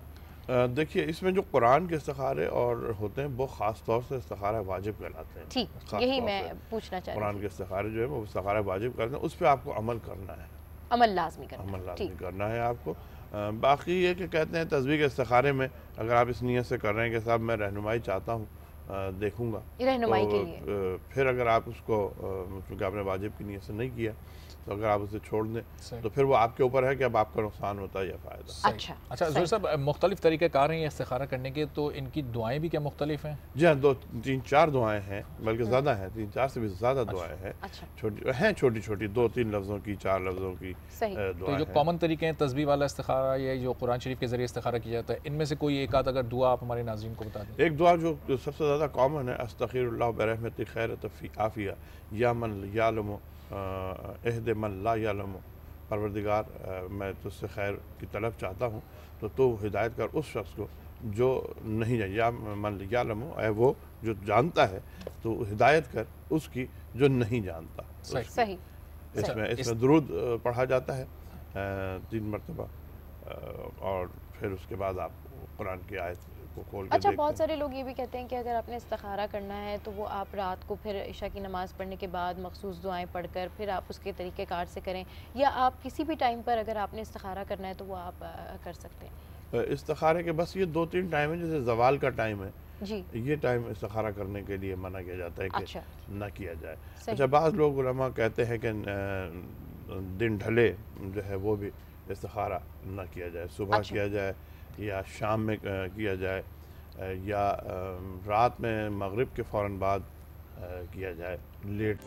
देखिए, इसमें जो कुरान के इस्तिखारे और होते हैं वो ख़ास तौर से इस्तिखारा वाजिब कहलाते हैं। ठीक, यही मैं पूछना चाहती हूँ। कुरान के इस्तिखारे जो है वो इस्तिखारा वाजिब करते हैं, उस पर आपको अमल करना है, अमल लाजमी करना है आपको। बाकी ये कि कहते हैं तस्बीह के इस्तिखारे में अगर आप इस नीयत से कर रहे हैं कि साहब मैं रहनुमाई चाहता हूँ, देखूँगा रहनुमाई के लिए, फिर अगर आप उसको चूँकि आपने वाजिब की नीयत से नहीं किया तो अगर आप उसे छोड़ दें तो फिर वो आपके ऊपर है कि अब आपका नुकसान होता है या फ़ायदा। अच्छा ज़ोहर साहब, मुख्तलिफ तरीक़ेकार हैं इस्तिखारा करने के, तो इनकी दुआएं भी क्या मुख्तलिफ हैं? जी हाँ, 2-3-4 दुआएं हैं, बल्कि ज़्यादा हैं, 3-4 से भी ज़्यादा दुआएं हैं। छोटी-छोटी 2-3 लफ्ज़ों की, 4 लफ्ज़ों की दुआएं। तो जो कॉमन तरीके हैं तस्बीह वाला इस्तिखारा या जो कुरान शरीफ के ज़रिए इस्तिखारा किया जाता है, इनमें से कोई एक आध अगर दुआ आप हमारे नाज़रीन को बता दें। एक दुआ जो सबसे ज़्यादा कॉमन है, अस्तग़फिरुल्लाह बिरहमतिही खैर तफ़ी आफ़िया या मन यालम एहद मन ला यालम, परवरदिगार मैं तुझसे खैर की तलब चाहता हूँ तो तू हिदायत कर उस शख्स को जो नहीं जाए, या मान लीजिए यालमु है वो जो जानता है, तो हिदायत कर उसकी जो नहीं जानता। सही। इसमें दुरूद पढ़ा जाता है 3 मरतबा, और फिर उसके बाद आप कुरान की आयत को खोल के अच्छा, बहुत सारे लोग ये भी कहते हैं कि अगर आपने इस्तिखारा करना है तो वो आप रात को फिर इशा की नमाज़ पढ़ने के बाद मखसूस दुआएं पढ़कर फिर आप उसके तरीक़ेकार से करें, या आप किसी भी टाइम पर अगर आपने इस्तिखारा करना है तो वो आप कर सकते हैं। इस्तिखारे के बस ये 2-3 टाइम है, जैसे जवाल का टाइम है जी, ये टाइम इस्तिखारा करने के लिए मना किया जाता है कि अच्छा, ना किया जाए। अच्छा, बाज़ लोग उलमा कहते हैं कि दिन ढले जो है वो भी इस्तिखारा ना किया जाए, सुबह अच्छा, किया जाए या शाम में किया जाए, या रात में मगरिब के फ़ौरन बाद किया जाए, लेट।